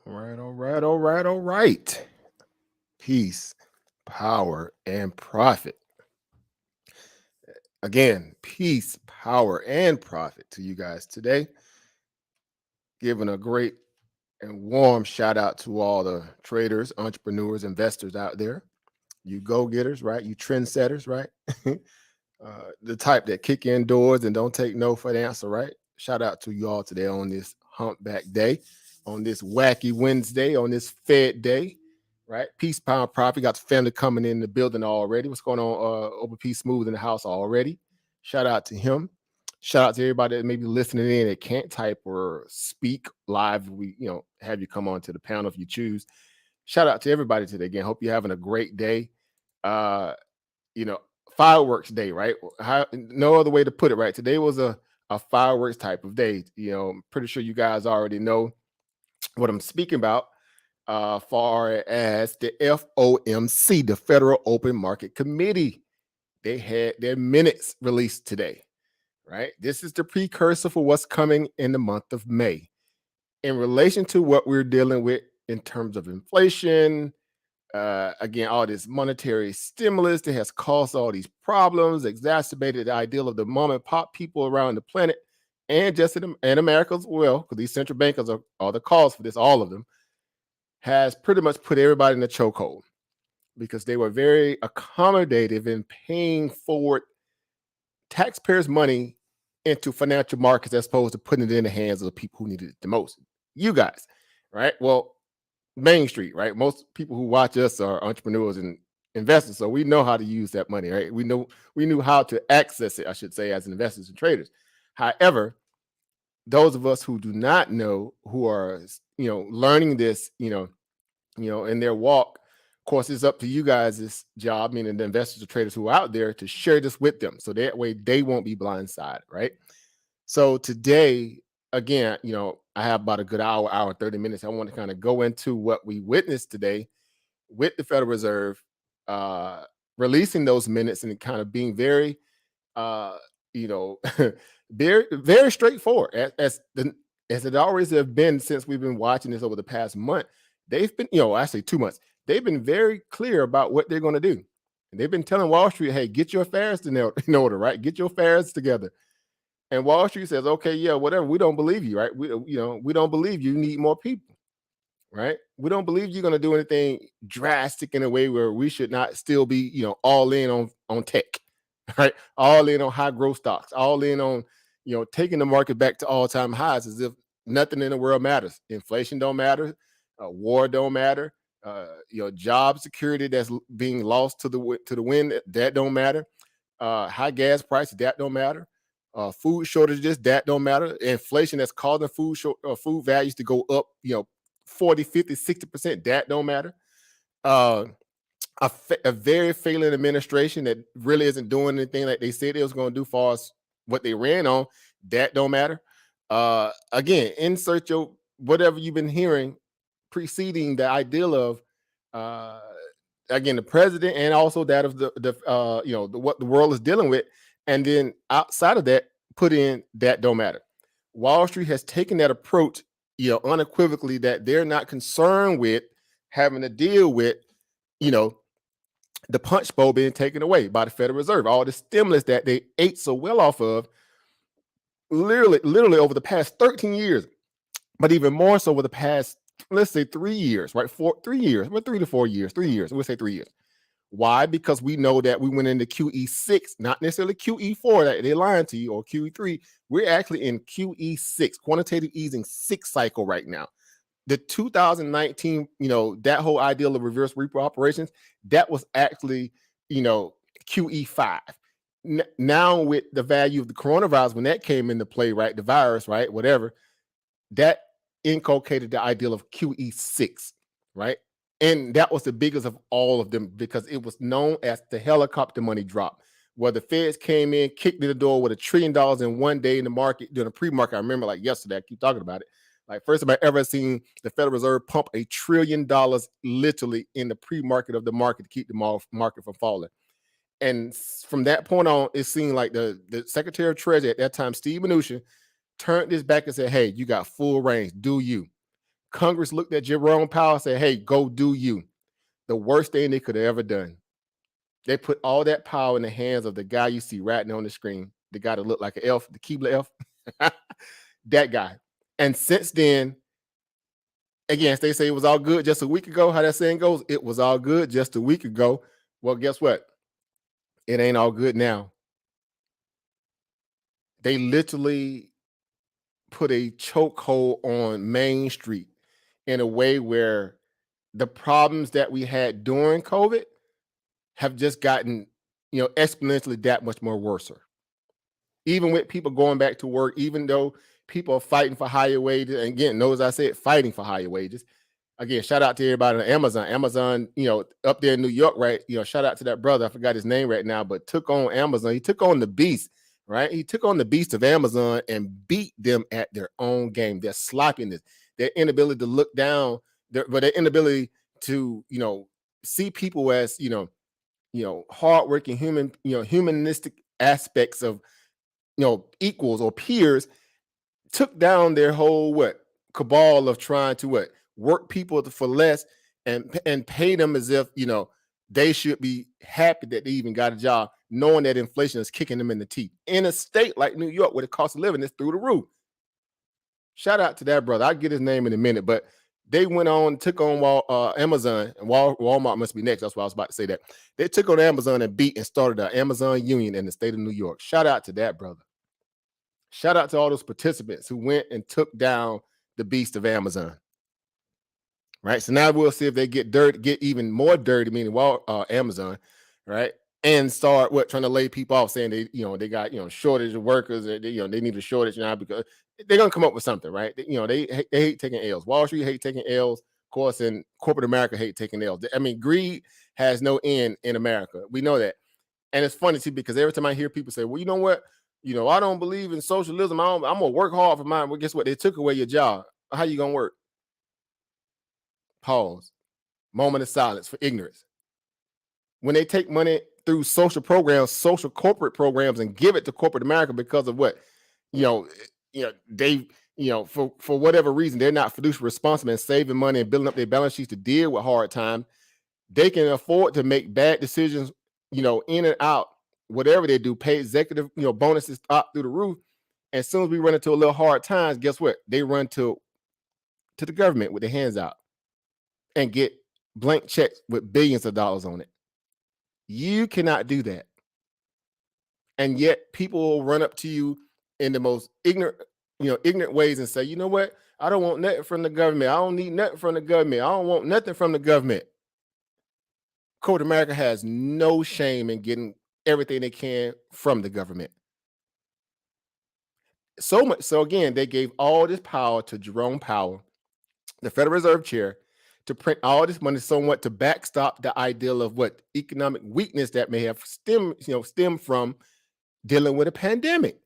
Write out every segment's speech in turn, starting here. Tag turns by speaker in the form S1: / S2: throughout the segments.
S1: All right. Peace, power, and profit. Again, peace, power, and profit to you guys today. Giving a great and warm shout out to all the traders, entrepreneurs, investors out there. You go getters, right? You trendsetters, right? The type that kick in doors and don't take no for the answer, right? Shout out to you all today on this humpback day, on this wacky Wednesday, on this Fed day, right? Peace, power, profit. Got the family coming in the building already. What's going on? Over P Smooth in the house already. Shout out to him. Shout out to everybody that may be listening in that can't type or speak live. We, have you come on to the panel if you choose. Shout out to everybody today again. Hope you're having a great day. Uh, you know, Fireworks day, right? No other way to put it, right? Today was a fireworks type of day. I'm pretty sure you guys already know what I'm speaking about. Far as the FOMC, the Federal Open Market Committee, they had their minutes released today, right? This is the precursor for what's coming in the month of May in relation to what we're dealing with in terms of inflation. Again, all this monetary stimulus that has caused all these problems, exacerbated the ideal of the mom and pop people around the planet, and just in America as well, because these central bankers are the cause for this, all of them, has pretty much put everybody in the chokehold because they were very accommodative in paying forward taxpayers' money into financial markets as opposed to putting it in the hands of the people who needed it the most. You guys, right? Well, Main Street, right? Most people who watch us are entrepreneurs and investors, so we know how to use that money, right? We knew how to access it, I should say, as investors and traders. However, those of us who do not know, who are learning this, in their walk, of course, it's up to you guys' job, meaning the investors or traders who are out there, to share this with them, so that way they won't be blindsided, right? So today, again, I have about a good hour, 30 minutes. I want to kind of go into what we witnessed today with the Federal Reserve releasing those minutes and kind of being very, you know, very, very straightforward as it always have been since we've been watching this over the past month. They've been, actually 2 months. They've been very clear about what they're going to do. And they've been telling Wall Street, hey, get your affairs in order, right? Get your affairs together. And Wall Street says, okay, yeah, whatever. We don't believe you, right? We don't believe you need more people, right? We don't believe you're going to do anything drastic in a way where we should not still be, all in on tech, right? All in on high growth stocks, all in on, taking the market back to all time highs as if nothing in the world matters. Inflation don't matter, war don't matter, job security that's being lost to the wind, that don't matter. High gas prices, that don't matter. Food shortages, that don't matter. Inflation that's causing food values to go up, 40, 50, 60%, that don't matter. Uh, a very failing administration that really isn't doing anything like they said it was going to do for us, what they ran on, that don't matter. Again, insert your whatever you've been hearing preceding the ideal of uh, again the president and also that of what the world is dealing with, and then outside of that, put in that don't matter. Wall Street has taken that approach, unequivocally, that they're not concerned with having to deal with, you know, the punch bowl being taken away by the Federal Reserve, all the stimulus that they ate so well off of, literally over the past 13 years, but even more so over the past, let's say 3 years, right? 3 years, well, 3 to 4 years, 3 years. We'll say 3 years. Why? Because we know that we went into QE6, not necessarily QE4 that they're lying to you, or QE3. We're actually in QE6, quantitative easing 6 cycle right now. The 2019, that whole ideal of reverse repo operations, that was actually, QE5. Now with the value of the coronavirus, when that came into play, right, the virus, right, whatever, that inculcated the ideal of QE6, right? And that was the biggest of all of them because it was known as the helicopter money drop, where the feds came in, kicked in the door with $1 trillion in one day in the market, during the pre-market. I remember like yesterday, I keep talking about it. Like first time I ever seen the Federal Reserve pump $1 trillion literally in the pre-market of the market to keep the market from falling. And from that point on, it seemed like the Secretary of Treasury at that time, Steve Mnuchin, turned this back and said, hey, you got full range, do you? Congress looked at Jerome Powell and said, hey, go do you. The worst thing they could have ever done. They put all that power in the hands of the guy you see right now on the screen, the guy that looked like an elf, the Keebler elf, that guy. And since then, again, they say it was all good just a week ago. How that saying goes, it was all good just a week ago. Well, guess what? It ain't all good now. They literally put a chokehold on Main Street in a way where the problems that we had during COVID have just gotten, exponentially that much more worse. Even with people going back to work, even though people are fighting for higher wages, and again, as I said, fighting for higher wages. Again, shout out to everybody on Amazon. Amazon, up there in New York, right? Shout out to that brother. I forgot his name right now, but took on Amazon. He took on the beast, right? He took on the beast of Amazon and beat them at their own game. Their sloppiness, their inability to look down, their inability to, see people as, hardworking human, humanistic aspects of, equals or peers, took down their whole cabal of trying to work people for less and pay them as if they should be happy that they even got a job, knowing that inflation is kicking them in the teeth in a state like New York where the cost of living is through the roof. Shout out to that brother. I'll get his name in a minute, but they went on, took on Amazon, and Walmart must be next. That's why I was about to say that. They took on Amazon and beat and started an Amazon union in the state of New York. Shout out to that brother. Shout out to all those participants who went and took down the beast of Amazon. Right. So now we'll see if they get even more dirty, meaning Amazon, right? And start trying to lay people off, saying they got shortage of workers, they need a shortage now because they're gonna come up with something, right? They hate taking L's. Wall Street hate taking L's, of course, and corporate America hate taking L's. I mean, greed has no end in America. We know that. And it's funny too, because every time I hear people say, well, you know what? I don't believe in socialism. I'm gonna work hard for mine. Well, guess what? They took away your job. How you gonna work? Pause. Moment of silence for ignorance. When they take money through social programs, social corporate programs, and give it to corporate America because of what, they, for whatever reason, they're not fiduciary responsible and saving money and building up their balance sheets to deal with hard times. They can afford to make bad decisions, in and out, whatever they do, pay executive, bonuses up through the roof. And as soon as we run into a little hard times, guess what? They run to the government with their hands out and get blank checks with billions of dollars on it. You cannot do that. And yet people will run up to you in the most ignorant ways and say, you know what? I don't want nothing from the government. I don't need nothing from the government. I don't want nothing from the government. Corporate America has no shame in getting everything they can from the government. So much so, again, they gave all this power to Jerome Powell, the Federal Reserve Chair, to print all this money somewhat to backstop the ideal of what economic weakness that may have stemmed from dealing with a pandemic.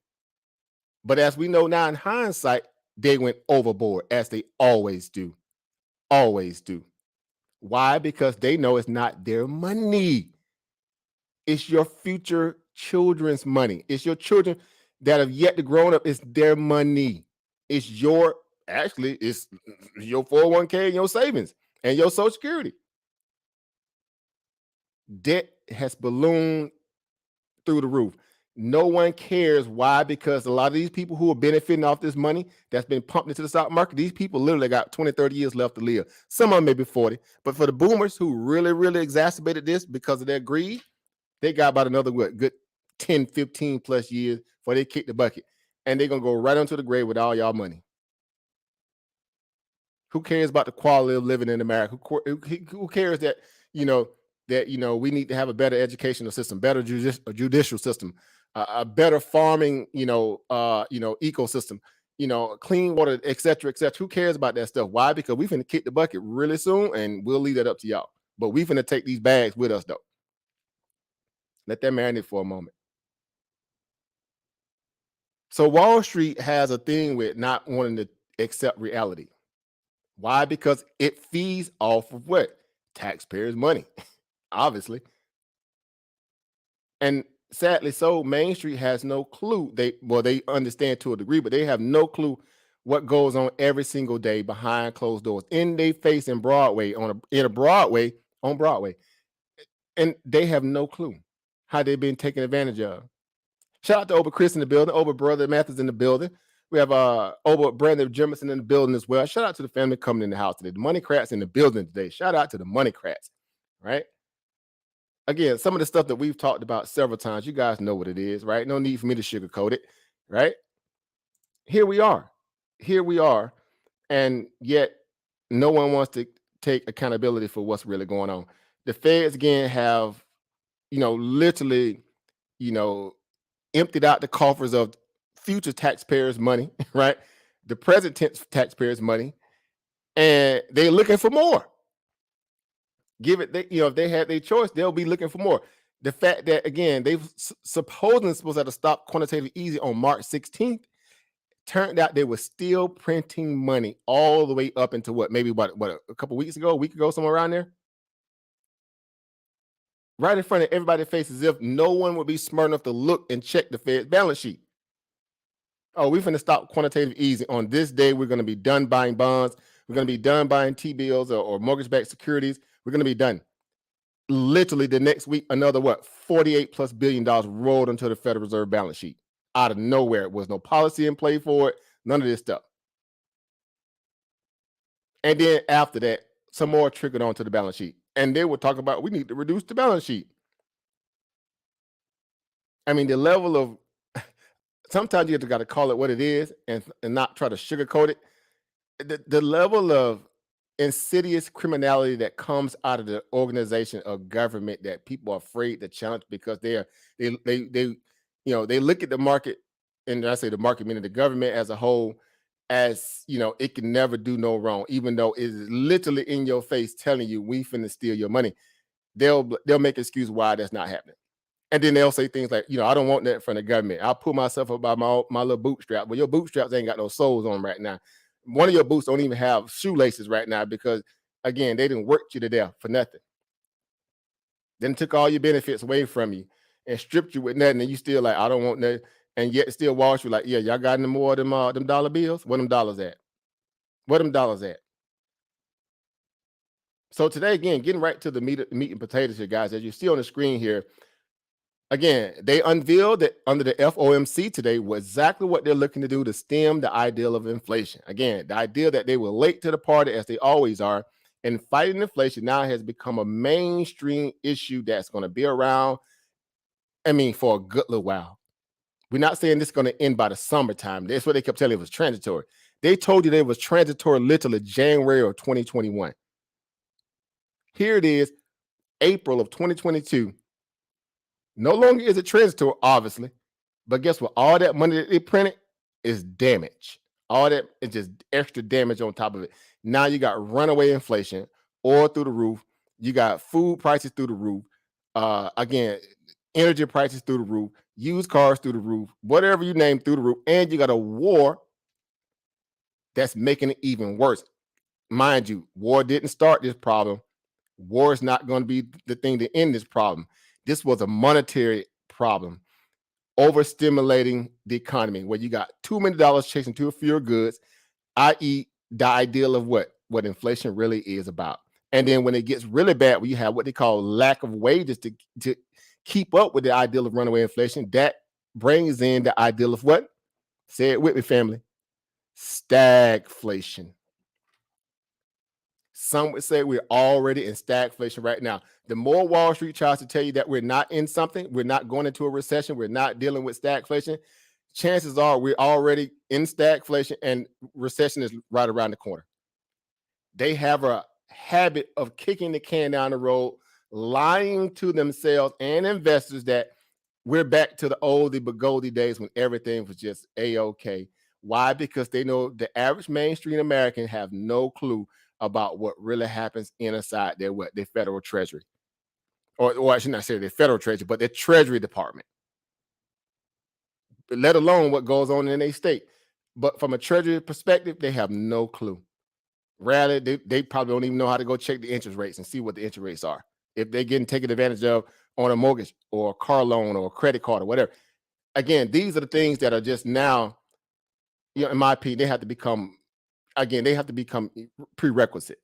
S1: But as we know now in hindsight, they went overboard, as they always do. Always do. Why? Because they know it's not their money. It's your future children's money. It's your children that have yet to grow up. It's their money. It's it's your 401k and your savings and your Social Security. Debt has ballooned through the roof. No one cares. Why? Because a lot of these people who are benefiting off this money that's been pumped into the stock market, these people literally got 20, 30 years left to live. Some of them maybe 40. But for the boomers who really, really exacerbated this because of their greed, they got about another good 10, 15 plus years before they kick the bucket. And they're going to go right onto the grave with all y'all money. Who cares about the quality of living in America? Who cares that, we need to have a better educational system, better judicial system, a better farming, ecosystem, clean water, et cetera, et cetera. Who cares about that stuff? Why? Because we finna kick the bucket really soon, and we'll leave that up to y'all. But we finna take these bags with us, though. Let that marinate for a moment. So Wall Street has a thing with not wanting to accept reality. Why? Because it feeds off of what? Taxpayers' money, obviously. And sadly so, Main Street has no clue. They understand to a degree, but they have no clue what goes on every single day behind closed doors in their face in Broadway on Broadway, and they have no clue how they've been taken advantage of. Shout out to Ober Chris in the building, Ober Brother Mathis in the building. We have Ober Brandon Jemison in the building as well. Shout out to the family coming in the house today. The Money Crats in the building today. Shout out to the Money Crats, right? Again, some of the stuff that we've talked about several times, you guys know what it is, right? No need for me to sugarcoat it, right? Here we are. Here we are. And yet no one wants to take accountability for what's really going on. The feds again have, literally, emptied out the coffers of future taxpayers' money, right? The present taxpayers' money, and they're looking for more. Give it, if they had their choice, they'll be looking for more. The fact that, again, they've supposedly supposed to have to stop quantitative easing on March 16th, turned out they were still printing money all the way up into maybe a couple weeks ago, a week ago, somewhere around there. Right in front of everybody's face, as if no one would be smart enough to look and check the Fed's balance sheet. Oh, we're going to stop quantitative easing on this day. We're going to be done buying bonds. We're going to be done buying T-bills or mortgage-backed securities. We're going to be done. Literally the next week, another $48+ billion rolled into the Federal Reserve balance sheet out of nowhere. It was no policy in play for it. None of this stuff. And then after that, some more trickled onto the balance sheet. And they were talking about, we need to reduce the balance sheet. I mean, the level of, sometimes you got to call it what it is and not try to sugarcoat it. The level of insidious criminality that comes out of the organization of government that people are afraid to challenge because they look at the market, and I say the market meaning the government as a whole, as it can never do no wrong, even though it is literally in your face telling you we finna steal your money. They'll make excuse why that's not happening. And then they'll say things like, I don't want that from the government. I'll pull myself up by my little bootstrap. Well, your bootstraps ain't got no soles on right now. One of your boots don't even have shoelaces right now because, again, they didn't work you to death for nothing. Then took all your benefits away from you and stripped you with nothing, and you still like, I don't want that. And yet still Wall Street like, yeah, y'all got any more of them dollar bills? Where them dollars at? Where them dollars at? So today, again, getting right to the meat and potatoes here, guys, as you see on the screen here, again, they unveiled that under the FOMC today exactly what they're looking to do to stem the ideal of inflation. Again, the idea that they were late to the party, as they always are, and fighting inflation now has become a mainstream issue that's going to be around, for a good little while. We're not saying this is going to end by the summertime. That's what they kept telling you, it was transitory. They told you that it was transitory literally January of 2021. Here it is, April of 2022. No longer is it transitory, obviously, but guess what? All that money that they printed is damage. All that is just extra damage on top of it. Now you got runaway inflation, oil through the roof. You got food prices through the roof. Again, energy prices through the roof. Used cars through the roof. Whatever you name through the roof. And you got a war that's making it even worse. Mind you, war didn't start this problem. War is not going to be the thing to end this problem. This was a monetary problem, overstimulating the economy, where you got too many dollars chasing too few goods, i.e., the ideal of what inflation really is about. And then when it gets really bad, when you have what they call lack of wages to keep up with the ideal of runaway inflation, that brings in the ideal of what? Say it with me, family. Stagflation. Some would say we're already in stagflation right now. The more Wall Street tries to tell you that we're not in something, we're not going into a recession, we're not dealing with stagflation, chances are we're already in stagflation and recession is right around the corner. They have a habit of kicking the can down the road, lying to themselves and investors that we're back to the oldie but goldie days when everything was just A-OK. Why? Because they know the average mainstream American have no clue about what really happens inside their federal treasury. Or I should not say their federal treasury, but their treasury department. Let alone what goes on in their state. But from a treasury perspective, they have no clue. Rarely, they probably don't even know how to go check the interest rates and see what the interest rates are. If they're getting taken advantage of on a mortgage or a car loan or a credit card or whatever. Again, these are the things that are just now in my opinion, they have to become, again, they have to become prerequisite.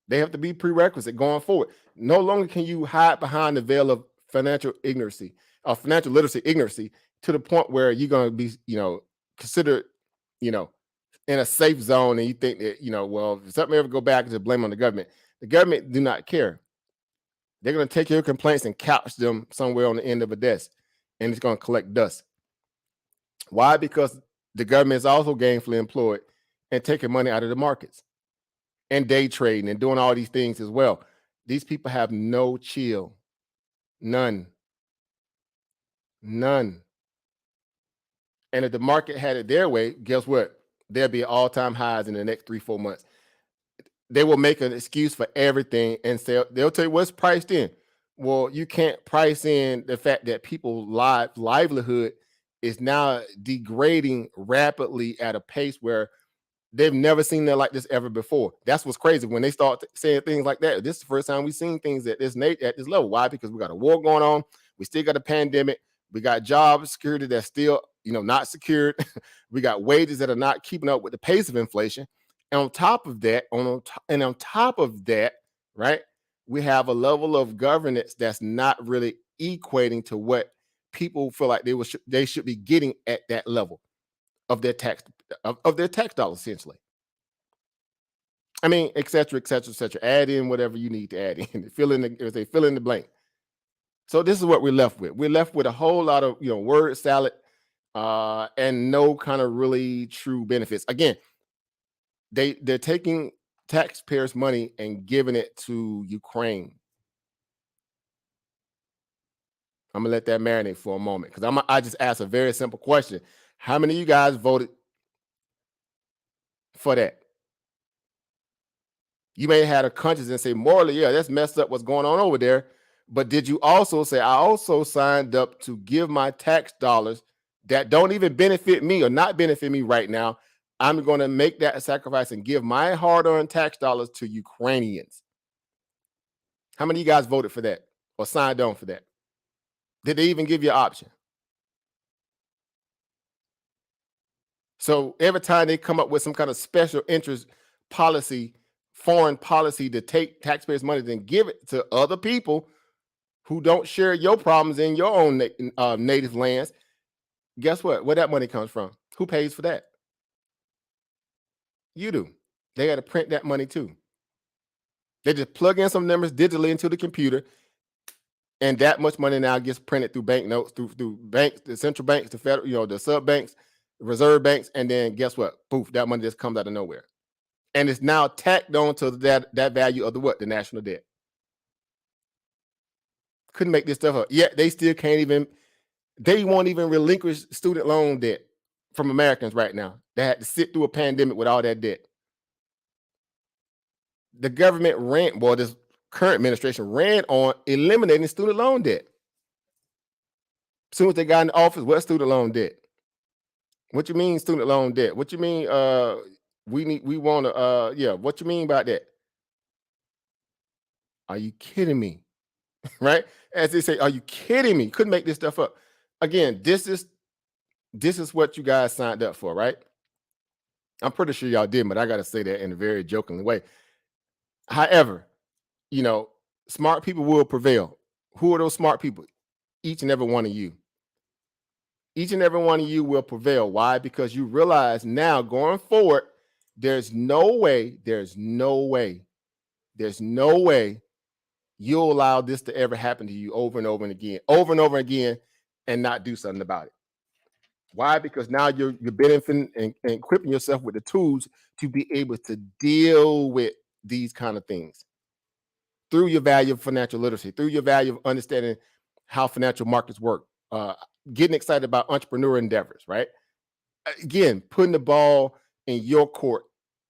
S1: They have to be prerequisite going forward. No longer can you hide behind the veil of financial ignorancy or financial literacy ignorancy to the point where you're going to be, considered, you know, in a safe zone, and you think that, well, if something ever go back, to blame on the government. The government do not care. They're going to take your complaints and couch them somewhere on the end of a desk, and it's going to collect dust. Why? Because the government is also gainfully employed and taking money out of the markets and day trading and doing all these things as well. These people have no chill. None. And if the market had it their way, guess what? There'll be all-time highs in the next 3-4 months. They will make an excuse for everything and say, they'll tell you what's priced in. Well, you can't price in the fact that people's livelihood is now degrading rapidly at a pace where they've never seen that like this ever before. That's what's crazy. When they start saying things like that, this is the first time we've seen things at this level. Why? Because we got a war going on. We still got a pandemic. We got job security that's still, not secured. We got wages that are not keeping up with the pace of inflation. And on top of that, right, we have a level of governance that's not really equating to what people feel like they should be getting at that level of their tax dollars, essentially. I mean, et cetera, et cetera, et cetera. Add in whatever you need to add in. Fill in the blank. So this is what we're left with. We're left with a whole lot of word salad and no kind of really true benefits. Again, they're taking taxpayers' money and giving it to Ukraine. I'm gonna let that marinate for a moment, because I just asked a very simple question. How many of you guys voted for that? You may have had a conscience and say, morally, yeah, that's messed up what's going on over there. But did you also say, I also signed up to give my tax dollars that don't even benefit me or not benefit me right now? I'm going to make that sacrifice and give my hard-earned tax dollars to Ukrainians. How many of you guys voted for that or signed on for that? Did they even give you an option? So every time they come up with some kind of special interest policy, foreign policy to take taxpayers' money and give it to other people who don't share your problems in your own native lands, guess what? Where that money comes from? Who pays for that? You do. They got to print that money too. They just plug in some numbers digitally into the computer, and that much money now gets printed through banknotes, through banks, the central banks, the federal, the sub banks, reserve banks, and then guess what? Poof, that money just comes out of nowhere. And it's now tacked on to that value of the national debt. Couldn't make this stuff up. Yet they still can't even, they won't even relinquish student loan debt from Americans right now. They had to sit through a pandemic with all that debt. The government this current administration ran on eliminating student loan debt. As soon as they got in the office, what student loan debt? What you mean student loan debt? What you mean we want to what you mean by that? Are you kidding me? Right? As they say, are you kidding me? Couldn't make this stuff up. Again, this is what you guys signed up for, right? I'm pretty sure y'all did, but I got to say that in a very jokingly way. However, smart people will prevail. Who are those smart people? Each and every one of you. Each and every one of you will prevail. Why? Because you realize now going forward, there's no way you'll allow this to ever happen to you over and over and again, and not do something about it. Why? Because now you're benefiting and equipping yourself with the tools to be able to deal with these kind of things through your value of financial literacy, through your value of understanding how financial markets work, getting excited about entrepreneur endeavors, right? Again, putting the ball in your court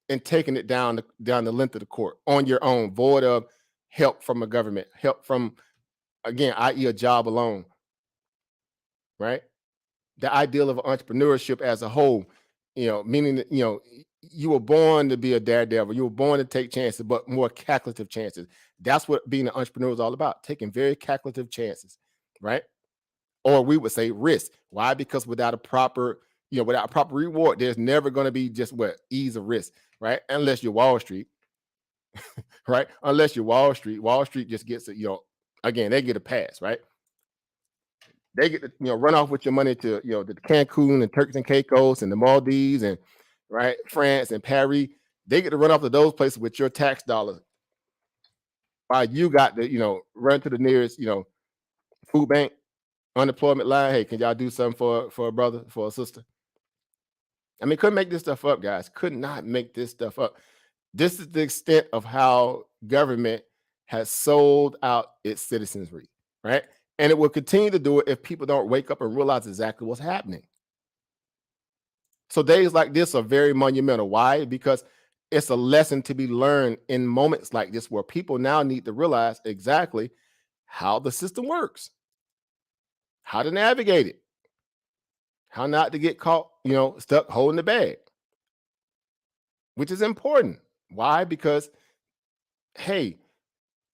S1: and taking it down the length of the court on your own, void of help from a government, help from, again, i.e. a job alone, right? The ideal of entrepreneurship as a whole, meaning that, you were born to be a daredevil. You were born to take chances, but more calculative chances. That's what being an entrepreneur is all about, taking very calculative chances, right? Or we would say risk. Why? Because without a proper, without proper reward, there's never going to be just what ease of risk, right? Unless you're Wall Street, right? Unless you're Wall Street just gets it, again, they get a pass, right? They get to, run off with your money to, the Cancun and Turks and Caicos and the Maldives and right, France and Paris. They get to run off to those places with your tax dollars while you got to, run to the nearest, food bank, unemployment line. Hey, can y'all do something for a brother, for a sister? I mean, couldn't make this stuff up, guys. Could not make this stuff up. This is the extent of how government has sold out its citizenry, right? And it will continue to do it if people don't wake up and realize exactly what's happening. So days like this are very monumental. Why? Because it's a lesson to be learned in moments like this where people now need to realize exactly how the system works, how to navigate it, how not to get caught, stuck holding the bag, which is important. Why? Because, hey,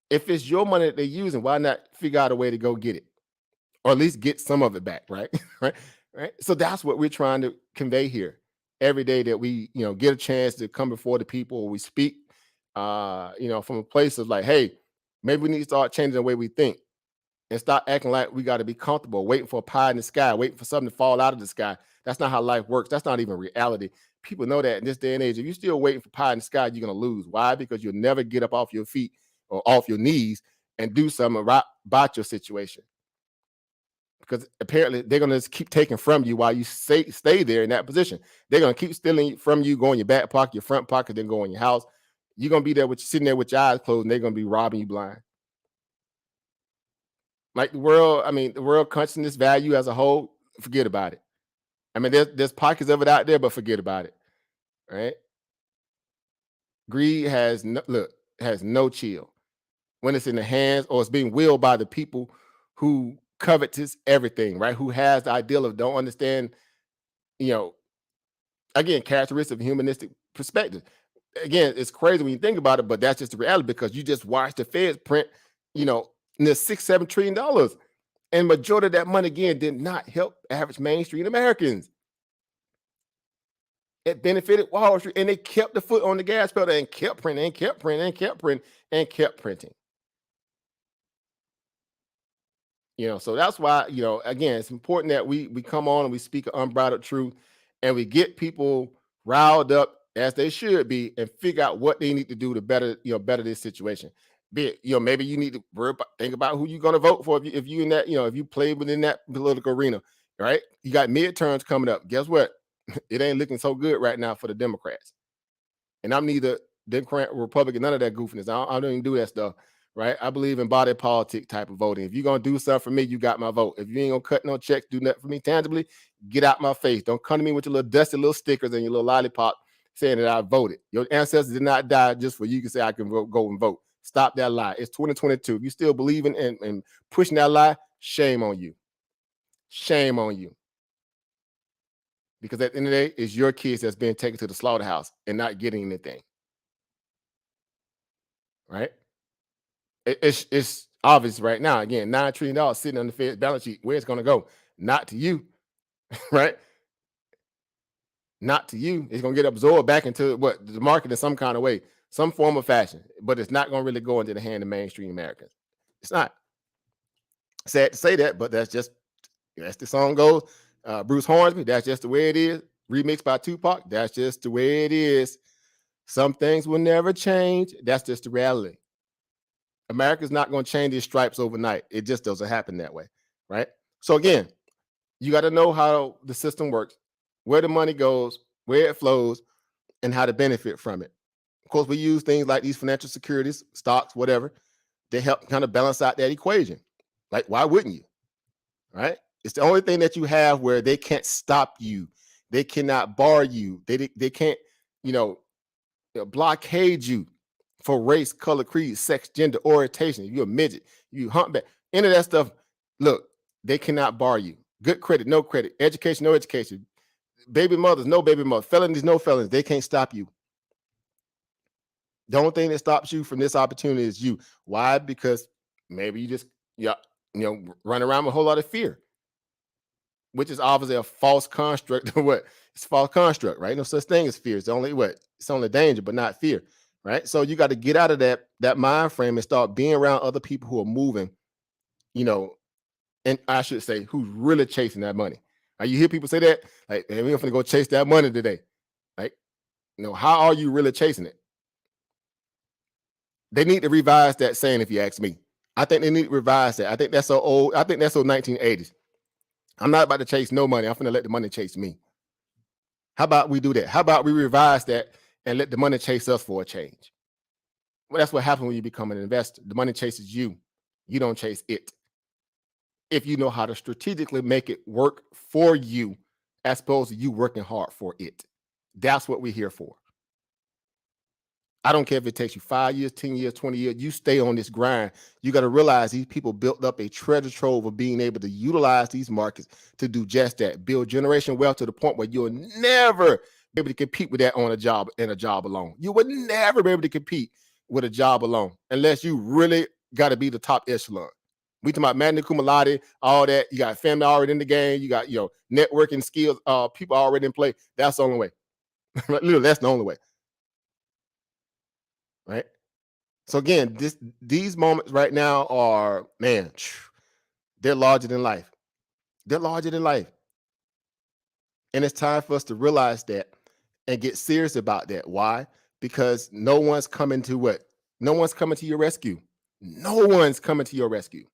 S1: if it's your money that they're using, why not figure out a way to go get it? Or at least get some of it back, right? right. So that's what we're trying to convey here. Every day that we, get a chance to come before the people, or we speak, from a place of like, hey, maybe we need to start changing the way we think and stop acting like we got to be comfortable, waiting for a pie in the sky, waiting for something to fall out of the sky. That's not how life works. That's not even reality. People know that in this day and age. If you're still waiting for pie in the sky, you're going to lose. Why? Because you'll never get up off your feet or off your knees and do something about your situation. Because apparently they're going to just keep taking from you while you stay there in that position. They're going to keep stealing from you, go in your back pocket, your front pocket, then go in your house. You're going to be there sitting there with your eyes closed, and they're going to be robbing you blind. Like the world consciousness value as a whole, forget about it. I mean, there's pockets of it out there, but forget about it. Right? Greed has no chill when it's in the hands or it's being willed by the people who covetous everything, right? Who has the ideal of don't understand, again, characteristics of humanistic perspective. Again, it's crazy when you think about it, but that's just the reality because you just watch the Feds print, near $6-7 trillion. And majority of that money, again, did not help average mainstream Americans. It benefited Wall Street, and they kept the foot on the gas pedal and kept printing and kept printing and kept printing and kept printing. So that's why, again, it's important that we come on and we speak an unbridled truth and we get people riled up as they should be and figure out what they need to do to better this situation. Be it, maybe you need to think about who you're going to vote for if you in that, if you play within that political arena, right? You got midterms coming up. Guess what? It ain't looking so good right now for the Democrats. And I'm neither Democrat or Republican, none of that goofiness. I don't even do that stuff. Right? I believe in body politic type of voting. If you're gonna do something for me, you got my vote. If you ain't gonna cut no checks, do nothing for me tangibly, get out my face. Don't come to me with your little dusty little stickers and your little lollipop saying that I voted. Your ancestors did not die just for you to say I can go and vote. Stop that lie. It's 2022. If you still believing and pushing that lie, shame on you. Shame on you. Because at the end of the day, it's your kids that's being taken to the slaughterhouse and not getting anything. Right? It's obvious right now. Again, $9 trillion sitting on the Fed's balance sheet. Where it's going to go? Not to you, right? Not to you. It's going to get absorbed back into the market in some kind of way, some form of fashion. But it's not going to really go into the hand of mainstream Americans. It's not. Sad to say that, but that's the song goes. Bruce Hornsby, that's just the way it is. Remixed by Tupac, that's just the way it is. Some things will never change. That's just the reality. America's not going to change these stripes overnight. It just doesn't happen that way, right? So again, you got to know how the system works, where the money goes, where it flows, and how to benefit from it. Of course, we use things like these financial securities, stocks, whatever, to help kind of balance out that equation. Like, why wouldn't you? Right? It's the only thing that you have where they can't stop you. They cannot bar you. They can't, blockade you for race, color, creed, sex, gender, orientation. If you're a midget, you humpback, any of that stuff. Look, they cannot bar you. Good credit, no credit, education, no education, baby mothers, no baby mothers, felonies, no felonies. They can't stop you. The only thing that stops you from this opportunity is you. Why? Because maybe you just run around with a whole lot of fear. which is obviously a false construct. What? It's a false construct, right? No such thing as fear. It's only what? It's only danger, but not fear, right? So you got to get out of that mind frame and start being around other people who are moving, you know, and I should say, who's really chasing that money. You hear people say that, like, hey, we're gonna go chase that money today. Like, how are you really chasing it? They need to revise that saying, if you ask me. I think they need to revise that. I think that's so old. I think that's so 1980s. I'm not about to chase no money. I'm gonna let the money chase me. How about we do that? How about we revise that and let the money chase us for a change? Well, that's what happens when you become an investor. The money chases you. You don't chase it. If you know how to strategically make it work for you, as opposed to you working hard for it. That's what we're here for. I don't care if it takes you 5 years, 10 years, 20 years, you stay on this grind. You got to realize these people built up a treasure trove of being able to utilize these markets to do just that, build generation wealth to the point where you'll never be able to compete with that on a job alone. You would never be able to compete with a job alone unless you really got to be the top echelon. We talking about magna cum laude, all that. You got family already in the game. You got, networking skills, people already in play. That's the only way. Literally, that's the only way. Right? So again, these moments right now are, man, they're larger than life. They're larger than life. And it's time for us to realize that and get serious about that. Why? Because no one's coming to what? No one's coming to your rescue. No one's coming to your rescue.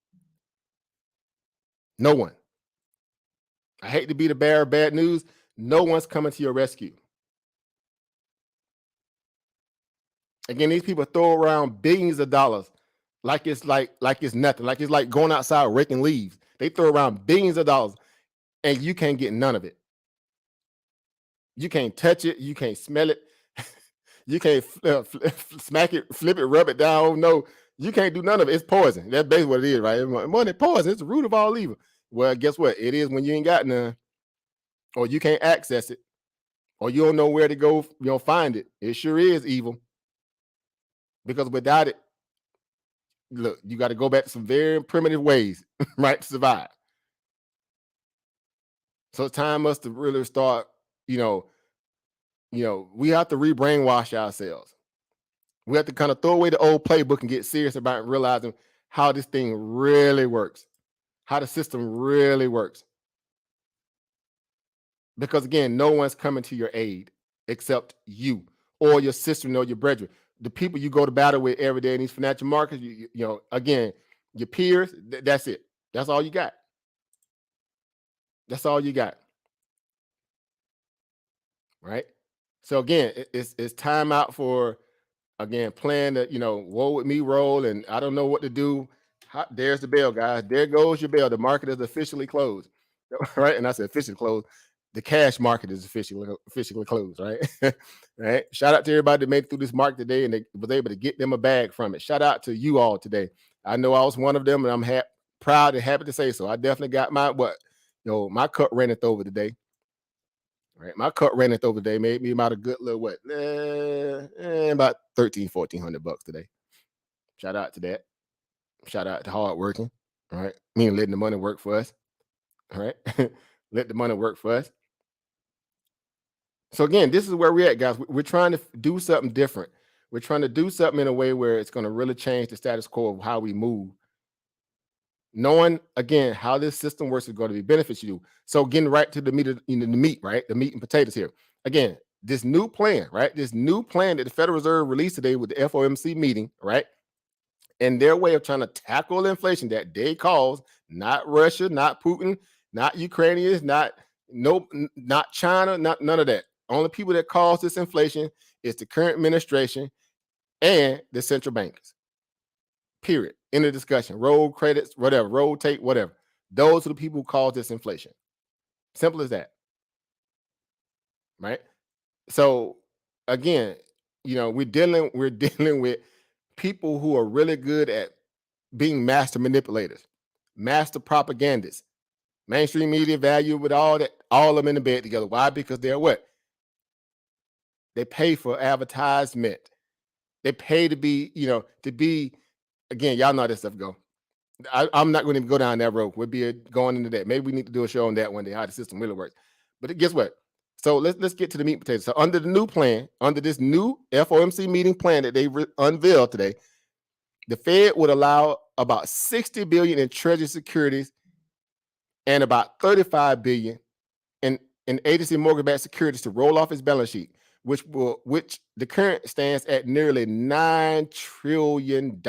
S1: No one. I hate to be the bearer of bad news. No one's coming to your rescue. Again, these people throw around billions of dollars like it's nothing. Like it's like going outside raking leaves. They throw around billions of dollars and you can't get none of it. You can't touch it. You can't smell it. You can't smack it, flip it, rub it down. No, you can't do none of it. It's poison. That's basically what it is, right? Money, poison. It's the root of all evil. Well, guess what? It is when you ain't got none, or you can't access it, or you don't know where to go. You don't find it. It sure is evil. Because without it, look, you got to go back to some very primitive ways, right, to survive. So it's time us to really start, we have to re-brainwash ourselves. We have to kind of throw away the old playbook and get serious about realizing how this thing really works, how the system really works. Because again, no one's coming to your aid except you or your sister or your brethren. The people you go to battle with every day in these financial markets, again, your peers, that's it. That's all you got. That's all you got. Right? So again, it's time out for, again, playing the, woe with me role and I don't know what to do. There's the bell, guys. There goes your bell. The market is officially closed. Right? And I said officially closed. The cash market is officially closed, right? Right. Shout out to everybody that made it through this market today and they was able to get them a bag from it. Shout out to you all today. I know I was one of them and I'm proud and happy to say so. I definitely got my cup ran over today. Right. My cup ran over today, made me about a good little about $1,300-$1,400 today. Shout out to that. Shout out to hard working. All right. Meaning letting the money work for us. All right. Let the money work for us. So again, this is where we're at, guys. We're trying to do something different. We're trying to do something in a way where it's going to really change the status quo of how we move. Knowing again how this system works is going to be beneficial to you. So getting right to the meat, right? The meat and potatoes here. Again, this new plan, right? This new plan that the Federal Reserve released today with the FOMC meeting, right? And their way of trying to tackle inflation that they caused, not Russia, not Putin, not Ukrainians, not China, not none of that. Only people that cause this inflation is the current administration and the central bankers. Period. In the discussion. Roll credits, whatever, roll tape, whatever. Those are the people who cause this inflation. Simple as that. Right? So again, we're dealing with people who are really good at being master manipulators, master propagandists, mainstream media value with all that, all of them in the bed together. Why? Because they're what? They pay for advertisement. They pay to be, again, y'all know how this stuff go. I'm not going to go down that road. We'll be going into that. Maybe we need to do a show on that one day, how the system really works. But guess what? So let's get to the meat and potatoes. So under the new plan, under this new FOMC meeting plan that they unveiled today, the Fed would allow about 60 billion in treasury securities and about 35 billion in agency mortgage-backed securities to roll off its balance sheet, which the current stands at nearly $9 trillion.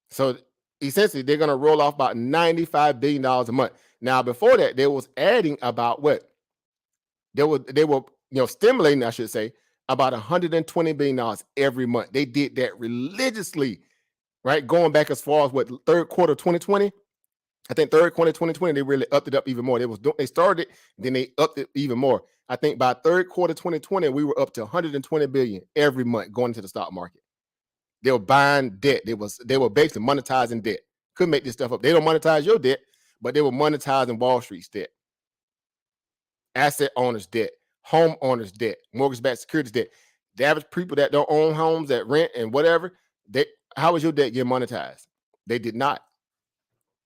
S1: So essentially, they're going to roll off about $95 billion a month. Now, before that, they was adding about what? They were stimulating, I should say, about $120 billion every month. They did that religiously, right? Going back as far as what, third quarter 2020? I think third quarter 2020, they really upped it up even more. They started, then they upped it even more. I think by third quarter 2020, we were up to 120 billion every month going into the stock market. They were buying debt. They were basically monetizing debt. Couldn't make this stuff up. They don't monetize your debt, but they were monetizing Wall Street's debt, asset owners' debt, home owners' debt, mortgage-backed securities debt. The average people that don't own homes, that rent and whatever, how was your debt getting monetized? They did not.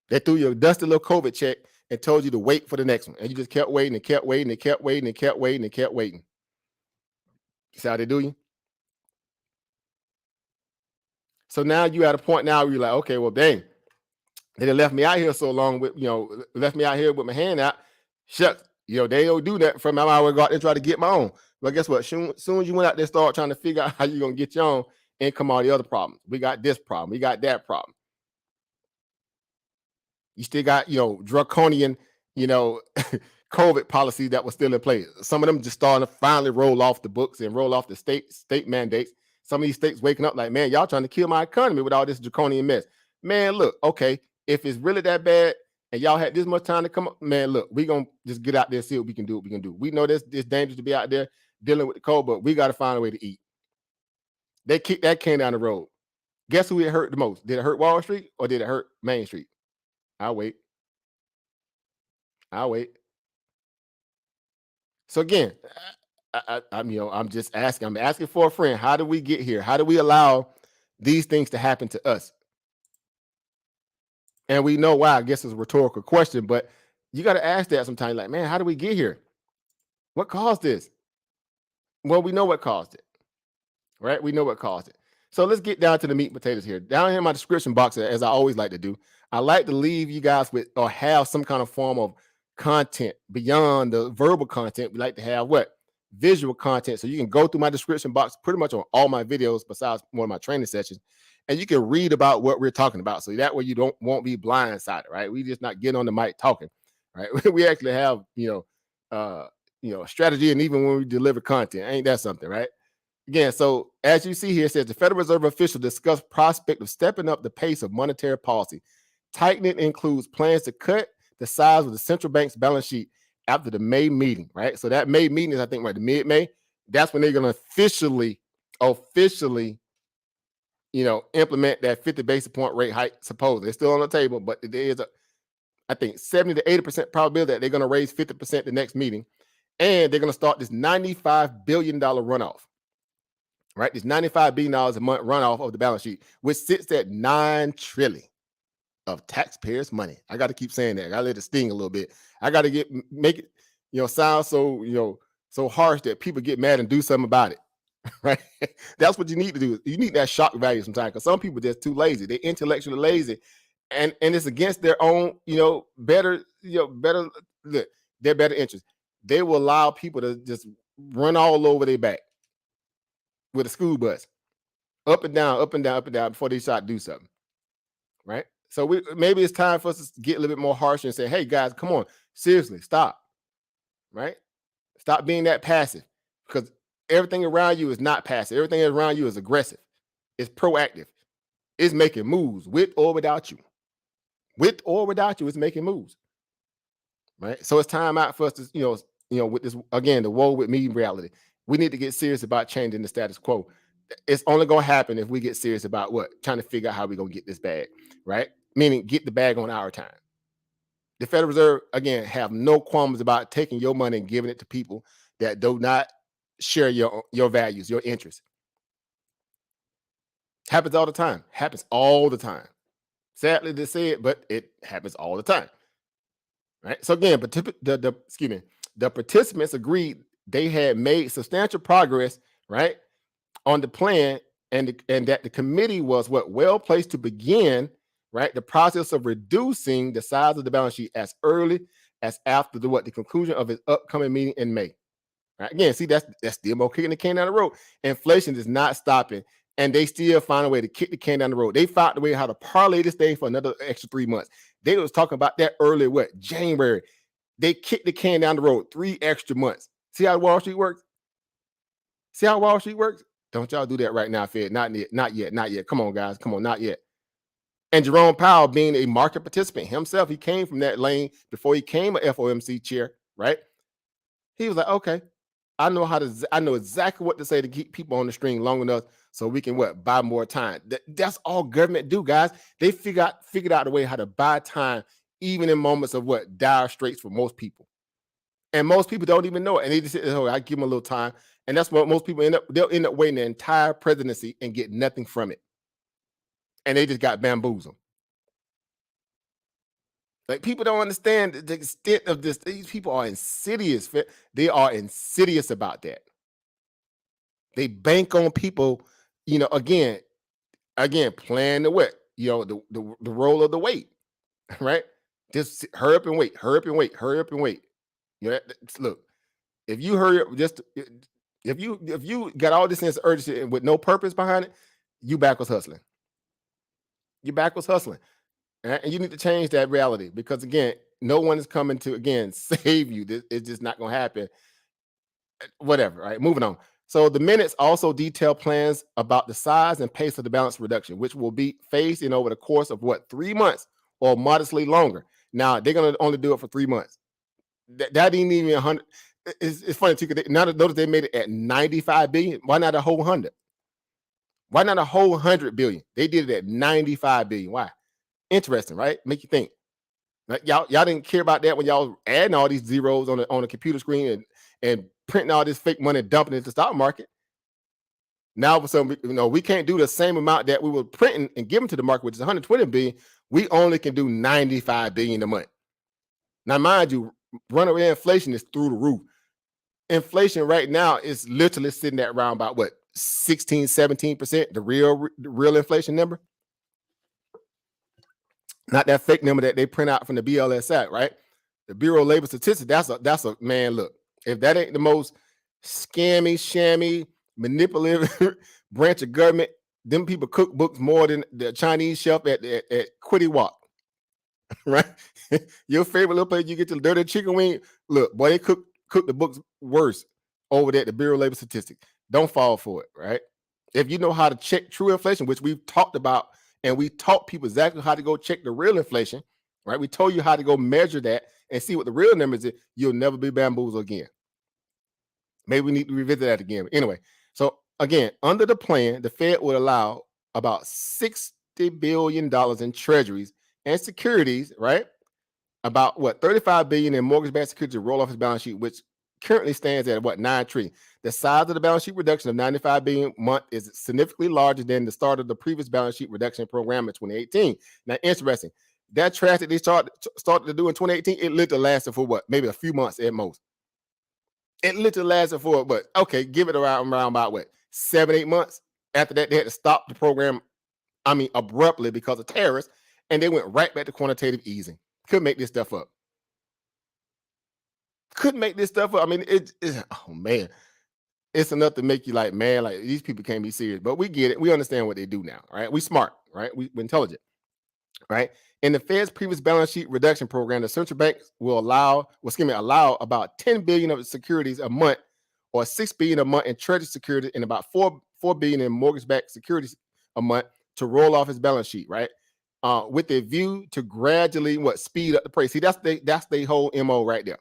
S1: They threw you a dusty little COVID check and told you to wait for the next one. And you just kept waiting and kept waiting and kept waiting and kept waiting and kept waiting. See how they do you? So now you at a point now where you're like, okay, well, dang, they done left me out here so long with, left me out here with my hand out. Shucks, they don't do that for me. I would go out there and try to get my own. But guess what? Soon as you went out there, start trying to figure out how you're going to get your own and come all the other problems. We got this problem. We got that problem. You still got, draconian, COVID policies that were still in place. Some of them just starting to finally roll off the books and roll off the state mandates. Some of these states waking up like, man, y'all trying to kill my economy with all this draconian mess. Man, look, okay, if it's really that bad and y'all had this much time to come up, man, look, we going to just get out there and see what we can do. We know it's dangerous to be out there dealing with the cold, but we got to find a way to eat. They kicked that can down the road. Guess who it hurt the most? Did it hurt Wall Street or did it hurt Main Street? I'll wait. So again, I'm just asking. I'm asking for a friend. How do we get here? How do we allow these things to happen to us? And we know why. I guess it's a rhetorical question, but you got to ask that sometimes. Like, man, how do we get here? What caused this? Well, we know what caused it, right? We know what caused it. So let's get down to the meat and potatoes here. Down here in my description box, as I always like to do, I like to leave you guys with or have some kind of form of content beyond the verbal content. We like to have what? Visual content. So you can go through my description box pretty much on all my videos besides one of my training sessions, and you can read about what we're talking about. So that way you won't be blindsided, right? We just not getting on the mic talking, right? We actually have, strategy, and even when we deliver content, ain't that something, right? Again, so as you see here, it says the Federal Reserve official discussed prospect of stepping up the pace of monetary policy. Tightening includes plans to cut the size of the central bank's balance sheet after the May meeting, right? So that May meeting is, I think, right, the mid-May. That's when they're going to officially, implement that 50 basis point rate hike. Supposedly, it's still on the table, but there is I think 70 to 80% probability that they're going to raise 50% the next meeting, and they're going to start this $95 billion runoff. Right, this $95 billion a month runoff of the balance sheet, which sits at $9 trillion of taxpayers' money. I got to keep saying that. I got to let it sting a little bit. I got to make it, sound so harsh that people get mad and do something about it. Right, that's what you need to do. You need that shock value sometimes, because some people just too lazy. They're intellectually lazy, and it's against their own, better their better interests. They will allow people to just run all over their back with a school bus, up and down, up and down, up and down, before they try to do something, right? So maybe it's time for us to get a little bit more harsh and say, hey, guys, come on, seriously, stop, right? Stop being that passive, because everything around you is not passive. Everything around you is aggressive. It's proactive. It's making moves with or without you. With or without you, it's making moves, right? So it's time out for us to, with this, again, the woe with me reality. We need to get serious about changing the status quo. It's only going to happen if we get serious about trying to figure out how we're going to get this bag, right? Meaning get the bag on our time. The Federal Reserve, again, have no qualms about taking your money and giving it to people that do not share your values, your interests. Happens all the time. Happens all the time. Sadly to say it, but it happens all the time. Right. So again, but the participants agreed they had made substantial progress, right, on the plan, and that the committee was well placed to begin, right, the process of reducing the size of the balance sheet as early as after the conclusion of its upcoming meeting in May. Right? Again, see, that's still more kicking the can down the road. Inflation is not stopping, and they still find a way to kick the can down the road. They found a way how to parlay this thing for another extra 3 months. They was talking about that early January. They kicked the can down the road 3 extra months. See how Wall Street works? See how Wall Street works? Don't y'all do that right now, Fed. Not yet, not yet, not yet. Come on, guys. Come on, not yet. And Jerome Powell, being a market participant himself, he came from that lane before he came a FOMC chair, right? He was like, okay, I know exactly what to say to keep people on the string long enough so we can buy more time. That's all government do, guys. They figured out a way how to buy time, even in moments of dire straits for most people. And most people don't even know it. And they just say, oh, I give them a little time. And that's what most people they'll end up waiting the entire presidency and get nothing from it. And they just got bamboozled. Like, people don't understand the extent of this. These people are insidious. They are insidious about that. They bank on people, again, playing the role of the wait, right? Just hurry up and wait, hurry up and wait, hurry up and wait. Look, if you hurry up, if you got all this sense of urgency with no purpose behind it, you backwards hustling. You're backwards hustling. And you need to change that reality, because again, no one is coming to save you. It's just not going to happen. Whatever. Right. Moving on. So the minutes also detail plans about the size and pace of the balance reduction, which will be phased in over the course of 3 months or modestly longer. Now they're going to only do it for 3 months. That ain't even 100. It's funny too, because notice they made it at 95 billion. Why not a whole 100? Why not a whole 100 billion? They did it at 95 billion. Why? Interesting, right? Make you think. Like, y'all didn't care about that when y'all adding all these zeros on the computer screen and printing all this fake money and dumping it into the stock market. Now, so we can't do the same amount that we were printing and giving to the market, which is 120 billion. We only can do 95 billion a month. Now, mind you, runaway inflation is through the roof. Inflation right now is literally sitting at around about 16, 17%, the real inflation number. Not that fake number that they print out from the BLS, right? The Bureau of Labor Statistics. That's a man. Look, if that ain't the most scammy, shammy, manipulative branch of government, them people cook books more than the Chinese chef at Quiddy Walk, right? Your favorite little place you get the dirty chicken wing. Look, boy, they cook the books worse over there at the Bureau of Labor Statistics. Don't fall for it, right? If you know how to check true inflation, which we've talked about, and we taught people exactly how to go check the real inflation, right? We told you how to go measure that and see what the real numbers is. You'll never be bamboozled again. Maybe we need to revisit that again. But anyway, so again, under the plan, the Fed would allow about $60 billion in treasuries and securities, right? About $35 billion in mortgage-backed securities to roll off his balance sheet, which currently stands at $9 trillion. The size of the balance sheet reduction of 95 billion a month is significantly larger than the start of the previous balance sheet reduction program in 2018. Now, interesting, that trash that they started to do in 2018, it literally lasted for maybe a few months at most. It literally lasted for give it around about 7-8 months. After that, they had to stop the program, abruptly, because of tariffs, and they went right back to quantitative easing. Couldn't make this stuff up. Oh man, it's enough to make you like, man, like, these people can't be serious. But we get it. We understand what they do now, right? We smart, right? We're intelligent, right? In the Fed's previous balance sheet reduction program, the central bank will allow about 10 billion of securities a month, or 6 billion a month in treasury securities, and about 4 billion in mortgage-backed securities a month to roll off his balance sheet, right? With a view to gradually speed up the price. See, that's the whole MO right there,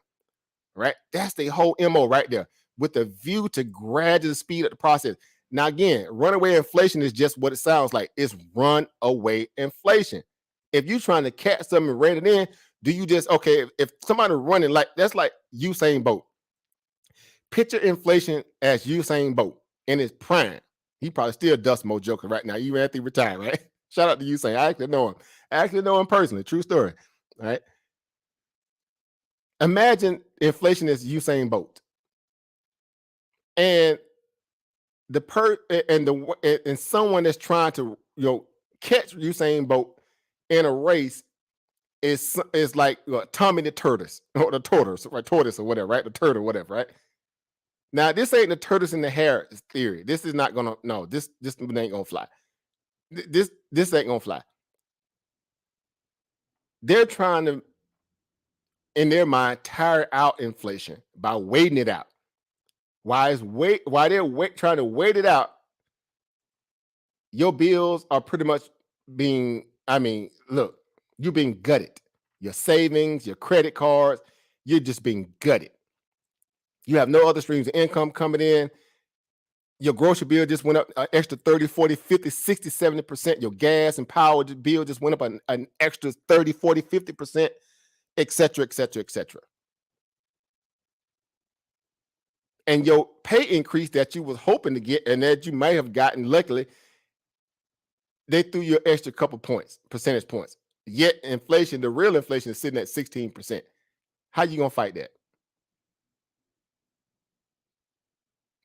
S1: right? That's the whole MO right there, with the view to gradually speed up the process. Now, again, runaway inflation is just what it sounds like. It's runaway inflation. If you're trying to catch something and rein it in, do you just, if somebody running that's like Usain Bolt. Picture inflation as Usain Bolt in his prime, He probably still dust more joker right now, even after he retired, right? Shout out to you saying I actually know him. I actually know him personally. True story. All right. Imagine inflation is Usain Bolt. And the and someone that's trying to catch Usain Bolt in a race is like Tommy the tortoise or the tortoise, right? Tortoise or whatever, right? The turtle, whatever, right? Now this ain't the tortoise in the hare theory. This is not gonna this ain't gonna fly. This ain't gonna fly. They're trying to, in their mind, tire out inflation by waiting it out. While they're trying to wait it out, your bills are pretty much being, look, you're being gutted. Your savings, your credit cards, you're just being gutted. You have no other streams of income coming in. Your grocery bill just went up an extra 30, 40, 50, 60, 70%. Your gas and power bill just went up an extra 30, 40, 50%, et cetera, et cetera, et cetera. And your pay increase that you was hoping to get and that you may have gotten, luckily, they threw you an extra couple percentage points. Yet inflation, the real inflation, is sitting at 16%. How you gonna fight that?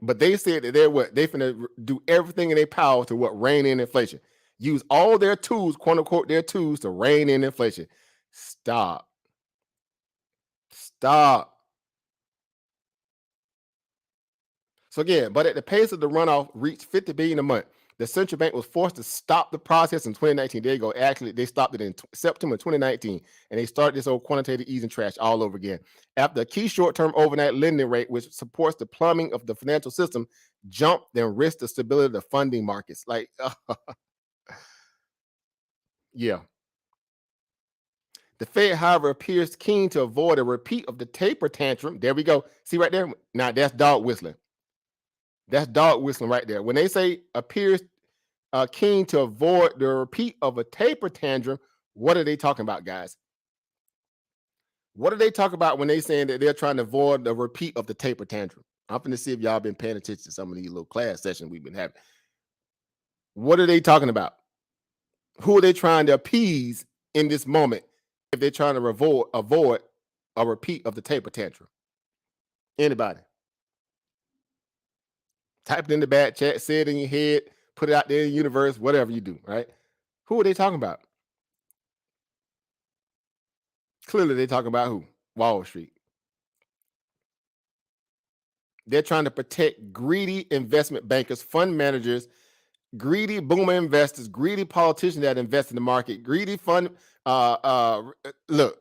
S1: But they said that they finna do everything in their power to rein in inflation. Use all their tools, quote unquote, their tools to rein in inflation. Stop. So again, but at the pace of the runoff reached 50 billion a month, the central bank was forced to stop the process in 2019. There you go. Actually, they stopped it in September 2019, and they started this old quantitative easing trash all over again. After a key short-term overnight lending rate, which supports the plumbing of the financial system, jumped, then risked the stability of the funding markets. Like, yeah. The Fed, however, appears keen to avoid a repeat of the taper tantrum. There we go. See right there? Now that's dog whistling. That's dog whistling right there. When they say appears keen to avoid the repeat of a taper tantrum, what are they talking about, guys? What are they talking about when they saying that they're trying to avoid the repeat of the taper tantrum? I'm going to see if y'all been paying attention to some of these little class sessions we've been having. What are they talking about? Who are they trying to appease in this moment if they're trying to avoid a repeat of the taper tantrum? Anybody? Type it in the back chat, say it in your head, put it out there in the universe, whatever you do, right? Who are they talking about? Clearly, they're talking about who? Wall Street. They're trying to protect greedy investment bankers, fund managers, greedy boomer investors, greedy politicians that invest in the market, greedy fund. Look,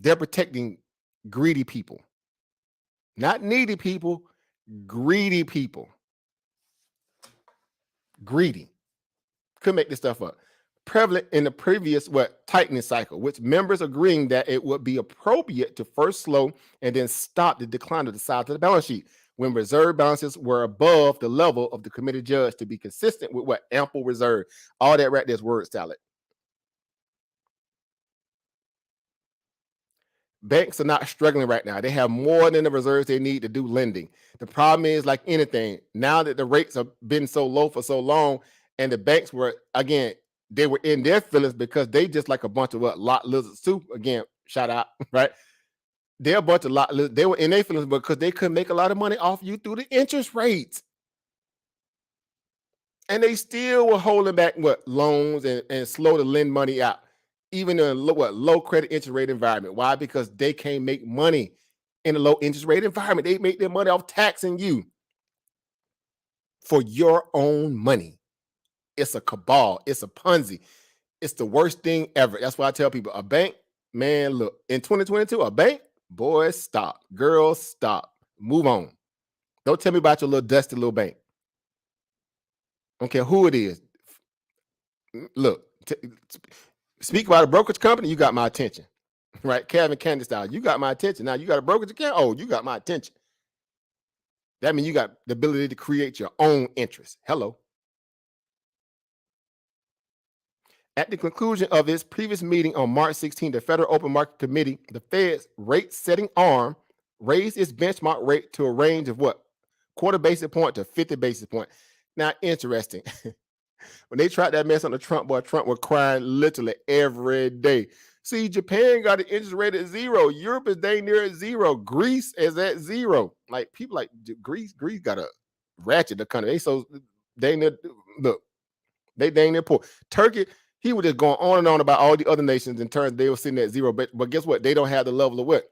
S1: they're protecting greedy people, not needy people, greedy people. Greedy. Could make this stuff up. Prevalent in the previous tightening cycle, which members agreeing that it would be appropriate to first slow and then stop the decline of the size of the balance sheet when reserve balances were above the level of the committee judge to be consistent with ample reserve. All that right there's word salad. Banks are not struggling right now. They have more than the reserves they need to do lending. The problem is, like anything, now that the rates have been so low for so long, and the banks were, again, they were in their feelings because they just like a bunch of lot lizard soup. Again, shout out, right? They're a bunch of lot lizard. They were in their feelings because they couldn't make a lot of money off you through the interest rates. And they still were holding back loans and slow to lend money out, even in a low credit interest rate environment. Why? Because they can't make money in a low interest rate environment. They make their money off taxing you for your own money. It's a cabal. It's a Ponzi. It's the worst thing ever. That's why I tell people, a bank, man, look, in 2022, a bank, boys, stop. Girls, stop. Move on. Don't tell me about your little dusty little bank. I don't care who it is. Look, speak about a brokerage company, you got my attention. Right? Kevin Candy style, you got my attention. Now you got a brokerage account? Oh, you got my attention. That means you got the ability to create your own interest. Hello. At the conclusion of its previous meeting on March 16, the Federal Open Market Committee, the Fed's rate-setting arm, raised its benchmark rate to a range of quarter basis point to 50 basis point. Now, interesting. When they tried that mess on the Trump boy, Trump was crying literally every day. See, Japan got an interest rate at zero. Europe is dang near at zero. Greece is at zero. Like people like Greece got a ratchet economy. They so dang near look, they dang near poor. Turkey, he was just going on and on about all the other nations in terms they were sitting at zero. But guess what? They don't have the level of what?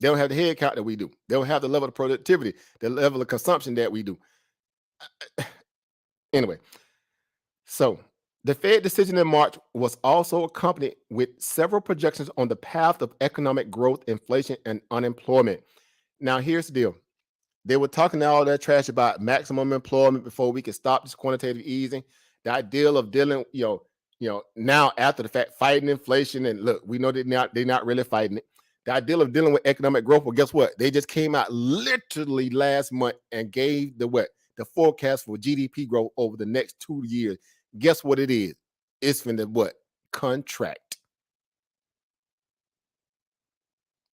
S1: They don't have the head count that we do. They don't have the level of productivity, the level of consumption that we do. Anyway, so the Fed decision in March was also accompanied with several projections on the path of economic growth, inflation, and unemployment. Now, here's the deal. They were talking all that trash about maximum employment before we could stop this quantitative easing. The idea of dealing, now after the fact, fighting inflation, and look, we know they're not really fighting it. The idea of dealing with economic growth, well, guess what? They just came out literally last month and gave the forecast for GDP growth over the next 2 years. Guess what it is? It's finna what? Contract.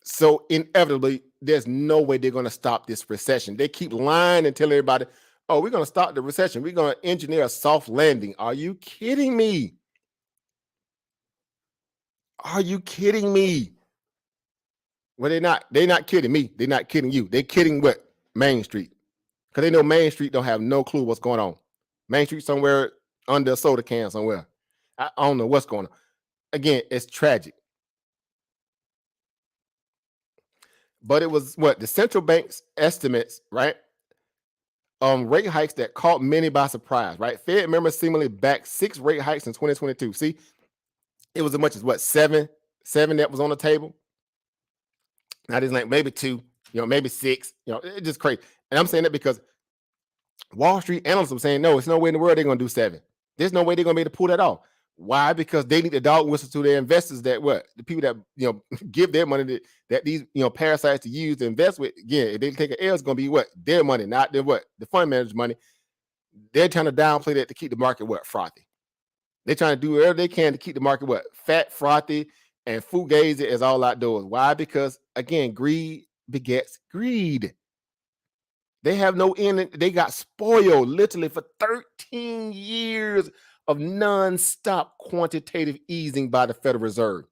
S1: So inevitably, there's no way they're going to stop this recession. They keep lying and telling everybody, oh, we're going to stop the recession. We're going to engineer a soft landing. Are you kidding me? Are you kidding me? Well, they're not kidding me. They're not kidding you. They're kidding what? Main Street. Because they know Main Street don't have no clue what's going on. Main Street somewhere under a soda can somewhere. I don't know what's going on. Again, it's tragic. But it was what the central bank's estimates, right? Rate hikes that caught many by surprise, right? Fed members seemingly backed 6 rate hikes in 2022. See, it was as much as what, seven that was on the table. Now there's like maybe 2, maybe 6, it's just crazy. And I'm saying that because Wall Street analysts were saying, no, it's no way in the world they're going to do 7. There's no way they're going to be able to pull that off. Why? Because they need the dog whistle to their investors that what? The people that, give their money that these, parasites to use to invest with. Again, if they take an L, it's going to be what? Their money, not their what? The fund manager's money. They're trying to downplay that to keep the market what? Frothy. They're trying to do whatever they can to keep the market what? Fat, frothy, and fugazi is all outdoors. Why? Because again, greed begets greed. They have no end. They got spoiled literally for 13 years of nonstop quantitative easing by the Federal Reserve,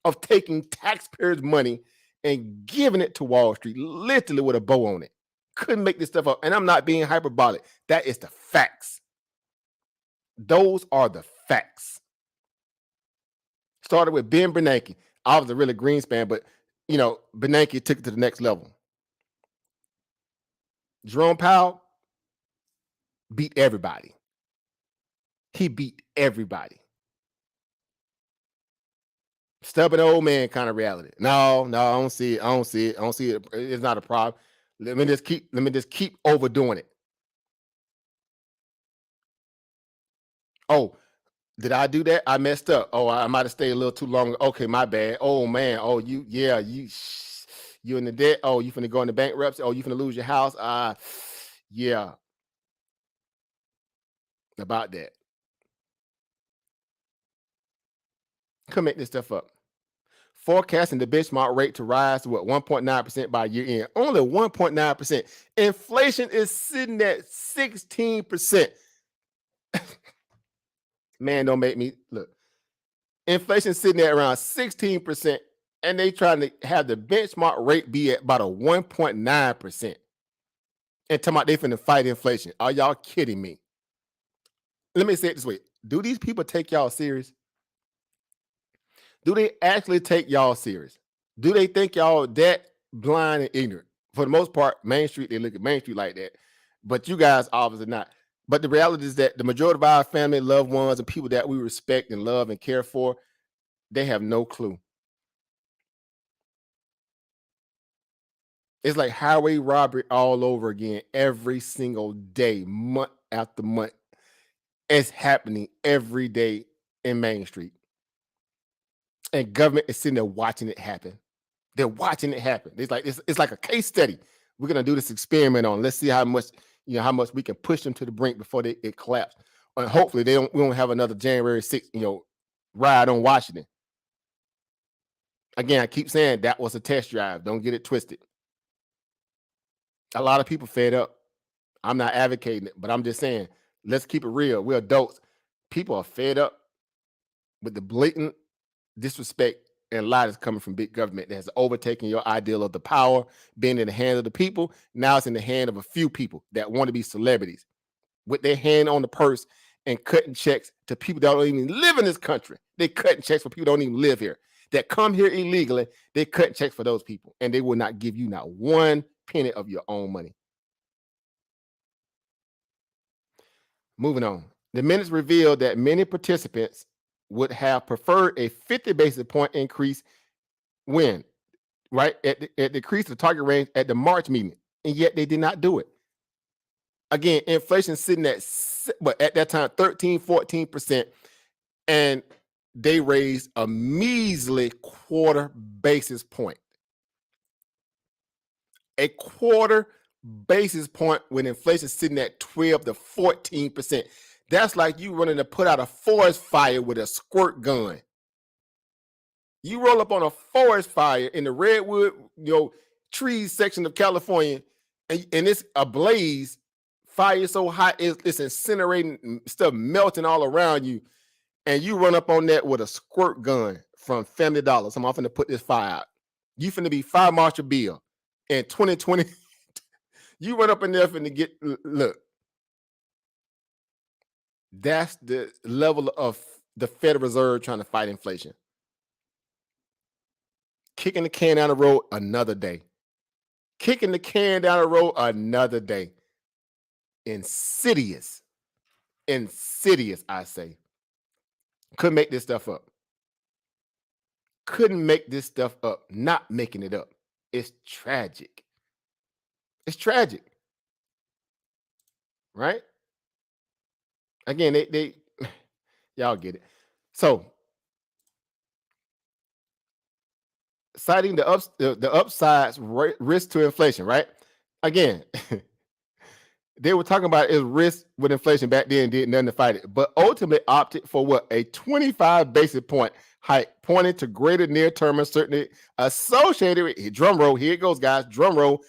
S1: of taking taxpayers' money and giving it to Wall Street, literally with a bow on it. Couldn't make this stuff up. And I'm not being hyperbolic. That is the facts. Those are the facts. Started with Ben Bernanke. I was a really Greenspan, but Bernanke took it to the next level. Jerome Powell beat everybody. He beat everybody. Stubborn old man kind of reality. No, I don't see it. I don't see it. It's not a problem. Let me just keep overdoing it. Oh, did I do that? I messed up. Oh, I might have stayed a little too long. Okay, my bad. Oh man. Oh, you in the debt. Oh, you finna go into bankruptcy. Oh, you finna lose your house. Yeah. About that. Couldn't make this stuff up. Forecasting the benchmark rate to rise to what 1.9% by year end. Only 1.9%. Inflation is sitting at 16%. Man, don't make me look. Inflation sitting at around 16%, and they trying to have the benchmark rate be at about a 1.9%. And talking about they finna fight inflation. Are y'all kidding me? Let me say it this way. Do these people take y'all serious? Do they actually take y'all serious? Do they think y'all that blind and ignorant? For the most part, Main Street, they look at Main Street like that. But you guys obviously not. But the reality is that the majority of our family, loved ones, and people that we respect and love and care for, they have no clue. It's like highway robbery all over again every single day, month after month. It's happening every day in Main Street. And government is sitting there watching it happen. They're watching it happen. It's like a case study. We're gonna do this experiment on. Let's see how much we can push them to the brink before it collapse. And hopefully we don't have another January 6th, ride on Washington. Again, I keep saying that was a test drive. Don't get it twisted. A lot of people fed up. I'm not advocating it, but I'm just saying, let's keep it real. We're adults. People are fed up with the blatant disrespect and lie that's coming from big government that has overtaken your ideal of the power being in the hands of the people. Now it's in the hand of a few people that want to be celebrities with their hand on the purse and cutting checks to people that don't even live in this country. They cutting checks for people that don't even live here, that come here illegally. They cutting checks for those people, and they will not give you not one penny of your own money. Moving on. The minutes revealed that many participants would have preferred a 50 basis point increase when, right, at decrease the target range at the March meeting, and yet they did not do it. Again, inflation sitting at that time 13, 14%, and they raised a measly quarter basis point. A quarter basis point when inflation sitting at 12 to 14%. That's like you running to put out a forest fire with a squirt gun. You roll up on a forest fire in the redwood, trees section of California, and it's ablaze. Fire so hot it's incinerating stuff, melting all around you, and you run up on that with a squirt gun from Family Dollar. So I'm finna put this fire out. You finna be Fire Marshal Bill in 2020. You run up in there finna get, look. That's the level of the Federal Reserve trying to fight inflation. Kicking the can down the road another day. Kicking the can down the road another day. Insidious. Insidious, I say. Couldn't make this stuff up. Couldn't make this stuff up. Not making it up. It's tragic. It's tragic. Right? Again, they y'all get it. So, citing the upsides risk to inflation, right? Again, they were talking about is risk with inflation back then, did nothing to fight it, but ultimately opted for what? A 25 basis point hike, pointing to greater near-term uncertainty associated with, drum roll, here it goes, guys, drum roll,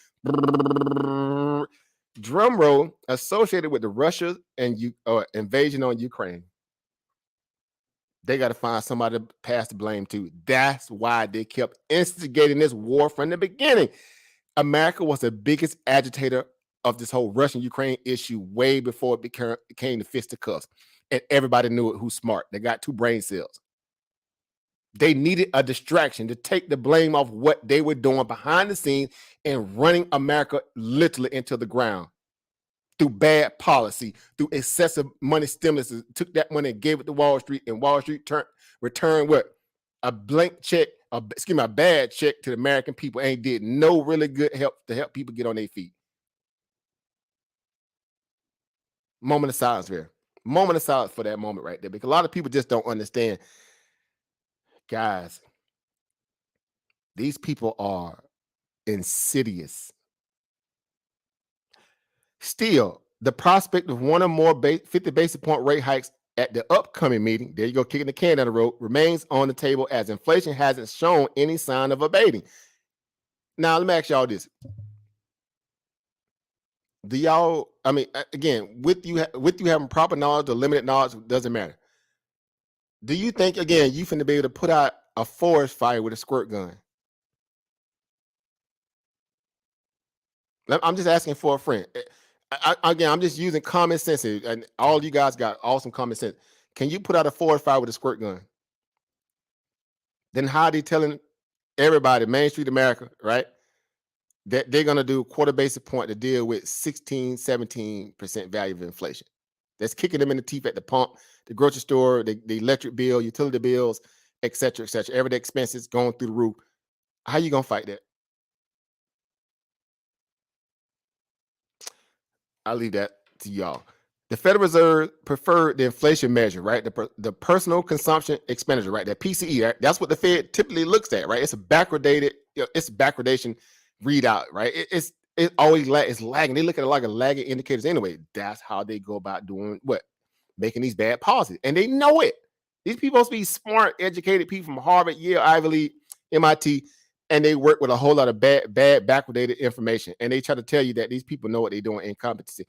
S1: associated with the Russia and invasion on Ukraine. They got to find somebody to pass the blame to. That's why they kept instigating this war from the beginning. America was the biggest agitator of this whole Russian-Ukraine issue way before it became the fisticuffs. And everybody knew it, who's smart. They got two brain cells. They needed a distraction to take the blame off what they were doing behind the scenes and running America literally into the ground through bad policy, through excessive money stimulus. Took that money and gave it to Wall Street, and Wall Street returned what? A blank check, a bad check to the American people. Ain't did no really good help to help people get on their feet. Moment of silence there. Moment of silence for that moment right there, because a lot of people just don't understand. Guys, these people are insidious. Still, the prospect of one or more 50 basis point rate hikes at the upcoming meeting, there you go, kicking the can down the road, remains on the table as inflation hasn't shown any sign of abating. Now, let me ask y'all this. Do y'all, I mean, again, with you having proper knowledge or limited knowledge, doesn't matter. Do you think, again, you finna be able to put out a forest fire with a squirt gun? I'm just asking for a friend. Again, I'm just using common sense, and all you guys got awesome common sense. Can you put out a forest fire with a squirt gun? Then how are they telling everybody, Main Street America, right, that they're going to do quarter basis point to deal with 16, 17% value of inflation? That's kicking them in the teeth at the pump, the grocery store, the electric bill, utility bills, et cetera, et cetera. Everyday expenses going through the roof. How you going to fight that? I'll leave that to y'all. The Federal Reserve preferred the inflation measure, right? The personal consumption expenditure, right? That PCE, right? That's what the Fed typically looks at, right? It's a backwardated, it's a backwardation readout, right? It's always it's lagging. They look at it like a lagging indicators anyway. That's how they go about doing what? Making these bad policies. And they know it. These people supposed to be smart, educated people from Harvard, Yale, Ivy League, MIT. and they work with a whole lot of bad backwardated information, and they try to tell you that these people know what they're doing. Incompetency.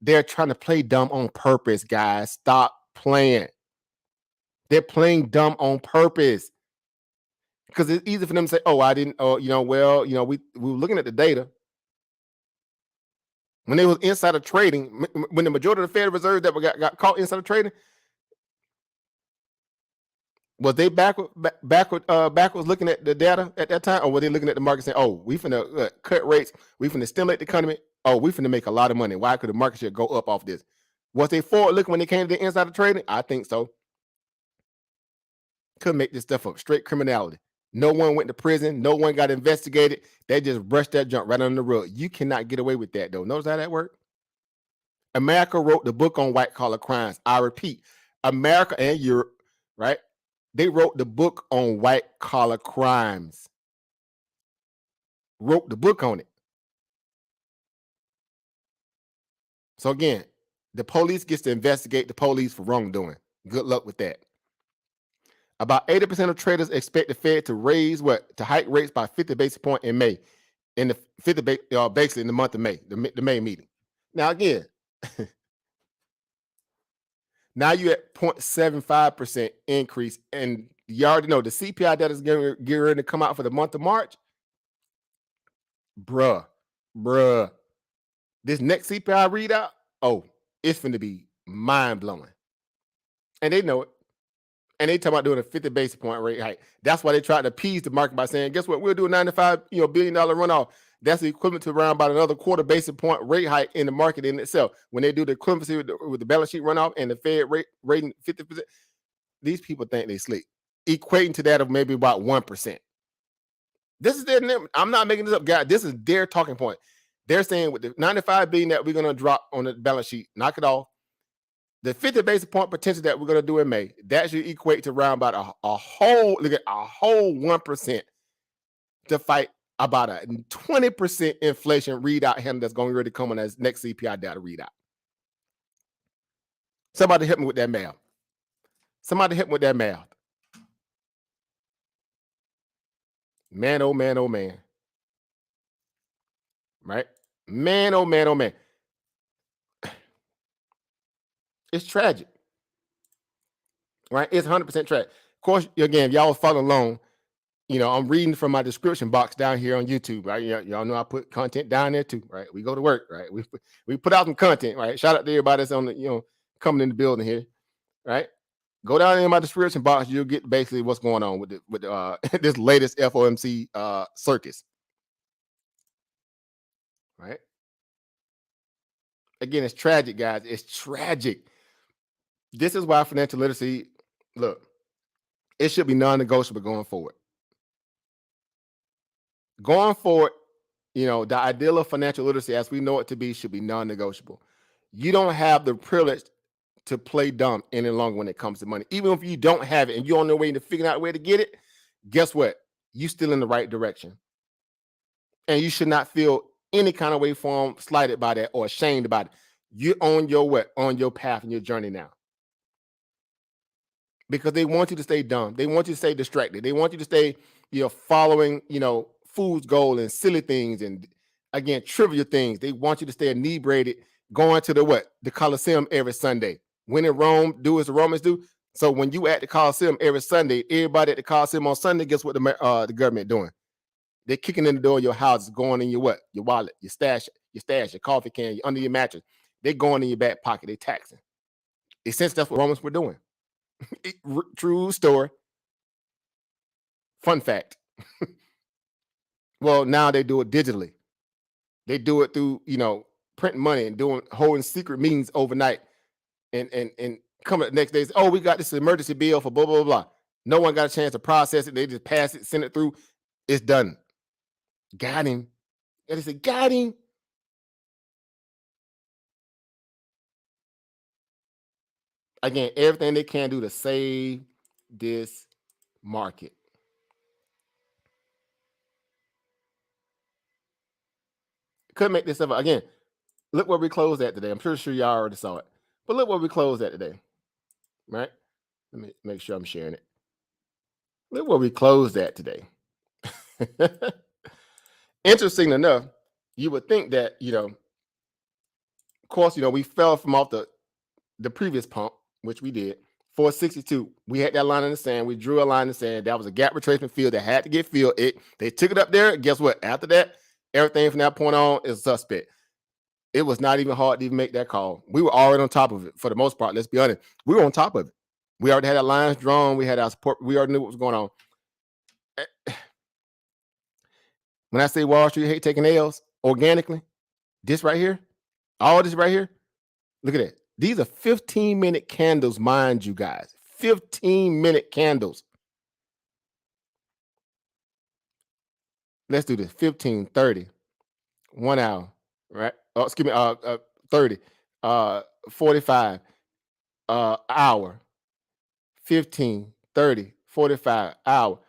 S1: They're trying to play dumb on purpose, guys. Stop playing. They're playing dumb on purpose because it's easy for them to say, "Oh, I didn't. Oh, well, we were looking at the data when they was insider trading. When the majority of the Federal Reserve that got caught insider trading, was they backwards looking at the data at that time, or were they looking at the market saying, "Oh, we finna cut rates, we finna stimulate the economy, oh, we finna make a lot of money. Why could the market share go up off this?" Was they forward looking when they came to the insider trading? I think so. Could make this stuff up. Straight criminality. No one went to prison. No one got investigated. They just brushed that junk right under the rug. You cannot get away with that, though. Notice how that worked? America wrote the book on white collar crimes. I repeat, America and Europe, right? They wrote the book on white collar crimes. Wrote the book on it. So again, the police gets to investigate the police for wrongdoing. Good luck with that. About 80% of traders expect the Fed to hike rates by 50 basis points in May, in the 50 basically in the month of May, the May meeting. Now again, now you're at 0.75% increase, and you already know the CPI data is getting ready to come out for the month of March. Bruh. This next CPI readout, oh, it's going to be mind blowing, and they know it. And they talk about doing a 50 basis point rate hike. That's why they tried to appease the market by saying, guess what? We'll do a $95 billion runoff. That's the equivalent to around about another quarter basis point rate hike in the market in itself. When they do the equivalency with the balance sheet runoff and the Fed rating 50%, these people think they sleep, equating to that of maybe about 1%. This is their, I'm not making this up, guys. This is their talking point. They're saying with the 95 billion that we're going to drop on the balance sheet, knock it off. The 50 basis point potential that we're going to do in May, that should equate to around about a whole 1% to fight about a 20% inflation readout handle that's going to really come on as next CPI data readout. Somebody help me with that math. Man, oh man, oh man. Right? Man, oh man, oh man. It's tragic. Right? It's 100% tragic. Of course, again, y'all follow along. I'm reading from my description box down here on YouTube, right? Y'all know I put content down there too, right? We go to work, right? We put out some content, right? Shout out to everybody that's on the, coming in the building here, right? Go down in my description box, you'll get basically what's going on with this latest FOMC circus, right? Again, it's tragic, guys. It's tragic. This is why financial literacy, look, it should be non-negotiable going forward. Going forward, the ideal of financial literacy as we know it to be should be non-negotiable. You don't have the privilege to play dumb any longer when it comes to money. Even if you don't have it and you're on the way to figuring out a way to get it, guess what? You're still in the right direction. And you should not feel any kind of way, form, slighted by that or ashamed about it. You're on your path and your journey now. Because they want you to stay dumb. They want you to stay distracted. They want you to stay, following, fool's gold and silly things and, again, trivial things. They want you to stay inebriated, going to the Coliseum every Sunday. When in Rome, do as the Romans do. So when you at the Coliseum every Sunday, everybody at the Coliseum on Sunday, guess what the government doing? They're kicking in the door of your house, going in your wallet, your stash, your coffee can, under your mattress. They're going in your back pocket. They're taxing. Essentially, that's what Romans were doing. True story. Fun fact. Well, now they do it digitally. They do it through, printing money and holding secret meetings overnight and coming the next day, oh, we got this emergency bill for blah, blah, blah. No one got a chance to process it. They just pass it, send it through. It's done. Got him. And they said, got him. Again, everything they can do to save this market. Could make this up. Again, look where we closed at today. I'm pretty sure y'all already saw it. But look where we closed at today. Right? Let me make sure I'm sharing it. Look where we closed at today. Interesting enough, you would think that, of course, we fell from off the previous pump, which we did, 462. We had that line in the sand. We drew a line in the sand. That was a gap retracement field that had to get filled. They took it up there. Guess what? After that, everything from that point on is suspect. It was not even hard to even make that call. We were already on top of it for the most part. Let's be honest. We were on top of it. We already had our lines drawn. We had our support. We already knew what was going on. When I say Wall Street hate taking L's organically, this right here, all this right here, look at that. These are 15-minute candles, mind you guys. 15-minute candles. Let's do this. 15, 30, 1 hour, right? Oh, excuse me, 30, 45, hour, 15, 30, 45, hour,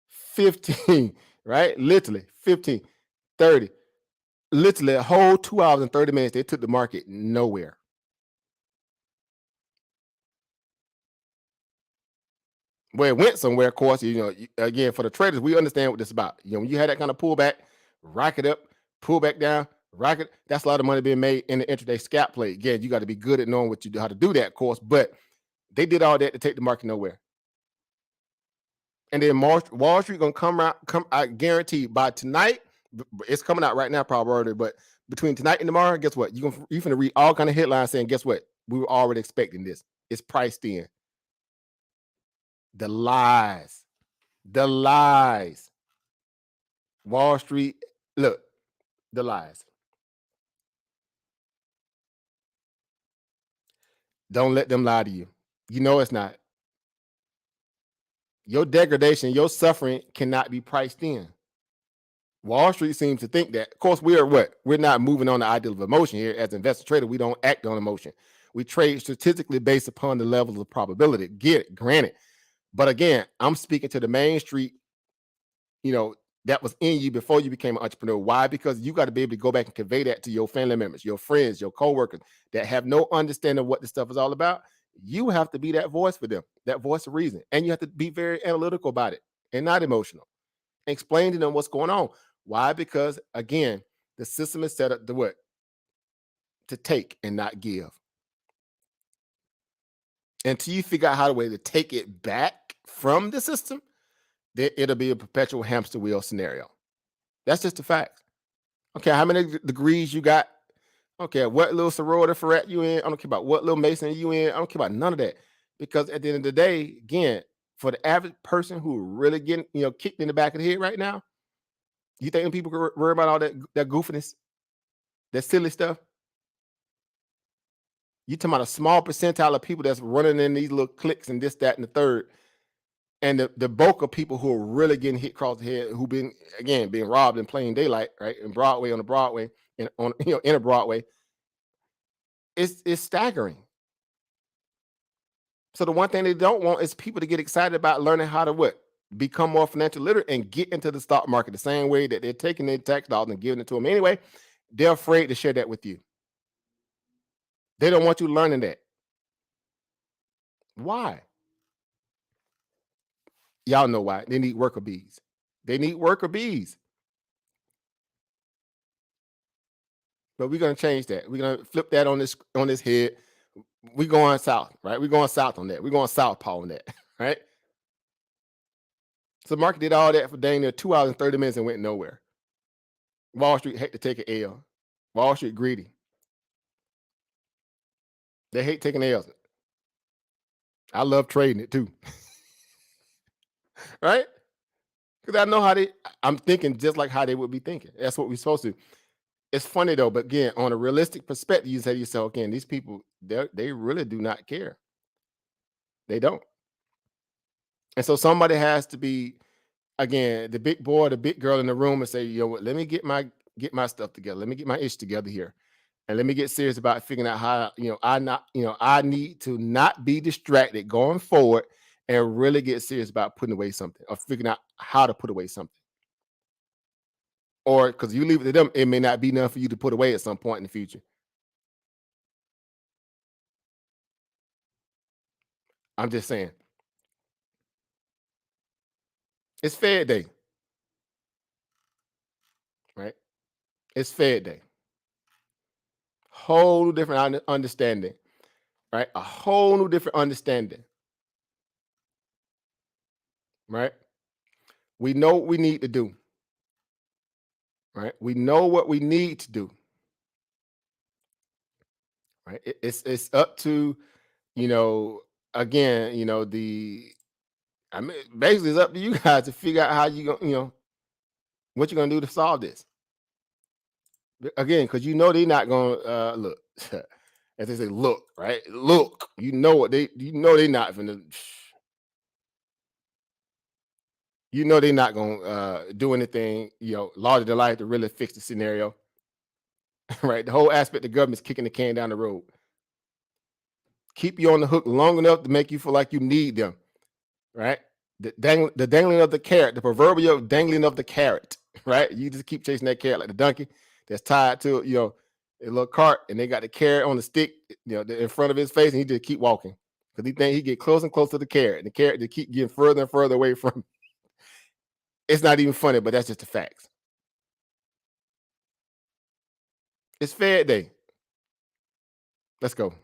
S1: 15, right? Literally 15, 30. Literally a whole 2 hours and 30 minutes. They took the market nowhere. Where it went somewhere, of course, again, for the traders, we understand what this is about. When you had that kind of pullback, rock it up, pull back down, rock it. That's a lot of money being made in the intraday scalp play. Again, you got to be good at knowing how to do that, of course. But they did all that to take the market nowhere. And then Wall Street gonna come out. I guarantee by tonight, it's coming out right now, probably. But between tonight and tomorrow, guess what? You're gonna read all kind of headlines saying, guess what? We were already expecting this. It's priced in. The lies. Wall Street, look, the lies. Don't let them lie to you. You know it's not. Your degradation, your suffering cannot be priced in. Wall Street seems to think that. Of course, we're not moving on the ideal of emotion here. As an investor trader, we don't act on emotion. We trade statistically based upon the levels of probability. Get it, granted. But again, I'm speaking to the Main Street, that was in you before you became an entrepreneur. Why? Because you got to be able to go back and convey that to your family members, your friends, your coworkers that have no understanding of what this stuff is all about. You have to be that voice for them, that voice of reason. And you have to be very analytical about it and not emotional. Explain to them what's going on. Why? Because again, the system is set up to what? To take and not give. Until you figure out how to way to take it back from the system, then it'll be a perpetual hamster wheel scenario. That's just a fact. Okay, how many degrees you got? Okay, what little sorority frat you in? I don't care about what little Mason you in. I don't care about none of that. Because at the end of the day, again, for the average person who really getting, kicked in the back of the head right now, you think people can worry about all that goofiness, that silly stuff? You talking about a small percentile of people that's running in these little cliques and this, that, and the third. And the bulk of people who are really getting hit across the head, who being robbed in plain daylight, right? In Broadway, on the Broadway, in a Broadway, it's staggering. So the one thing they don't want is people to get excited about learning how to become more financial literate and get into the stock market the same way that they're taking their tax dollars and giving it to them anyway. They're afraid to share that with you. They don't want you learning that. Why? Y'all know why. They need worker bees. They need worker bees. But we're gonna change that. We're gonna flip that on this head. We're going south, right? We're going south on that. We're going southpaw on that, right? So the market did all that for dang near 2 hours and 30 minutes and went nowhere. Wall Street hate to take an L. Wall Street greedy. They hate taking L's. I love trading it too. Right? Because I know I'm thinking just like how they would be thinking. That's what we're supposed to. It's funny though, but again, on a realistic perspective, you say to yourself, again, these people, they really do not care. They don't. And so somebody has to be, again, the big boy, the big girl in the room and say, what, let me get my stuff together. Let me get my ish together here. And let me get serious about figuring out how, I need to not be distracted going forward and really get serious about putting away something or figuring out how to put away something. Or because you leave it to them, it may not be enough for you to put away at some point in the future. I'm just saying. It's Fed Day. It's Fed Day. Whole new different understanding, right? A whole new different understanding, right? We know what we need to do, right? We know what we need to do, right? It's up to, again, basically it's up to you guys to figure out how you go, what you're gonna do to solve this. Again, because they're not gonna look. As they say, look, right? Look, they're not gonna. They're not gonna do anything, larger than life to really fix the scenario. Right? The whole aspect of government is kicking the can down the road. Keep you on the hook long enough to make you feel like you need them. Right? The dangling of the carrot, the proverbial dangling of the carrot. Right? You just keep chasing that carrot like the donkey that's tied to a little cart, and they got the carrot on the stick, in front of his face, and he just keep walking because he think he get closer and closer to the carrot, and the carrot just keep getting further and further away from him. It's not even funny, but that's just the facts. It's Fed Day. Let's go.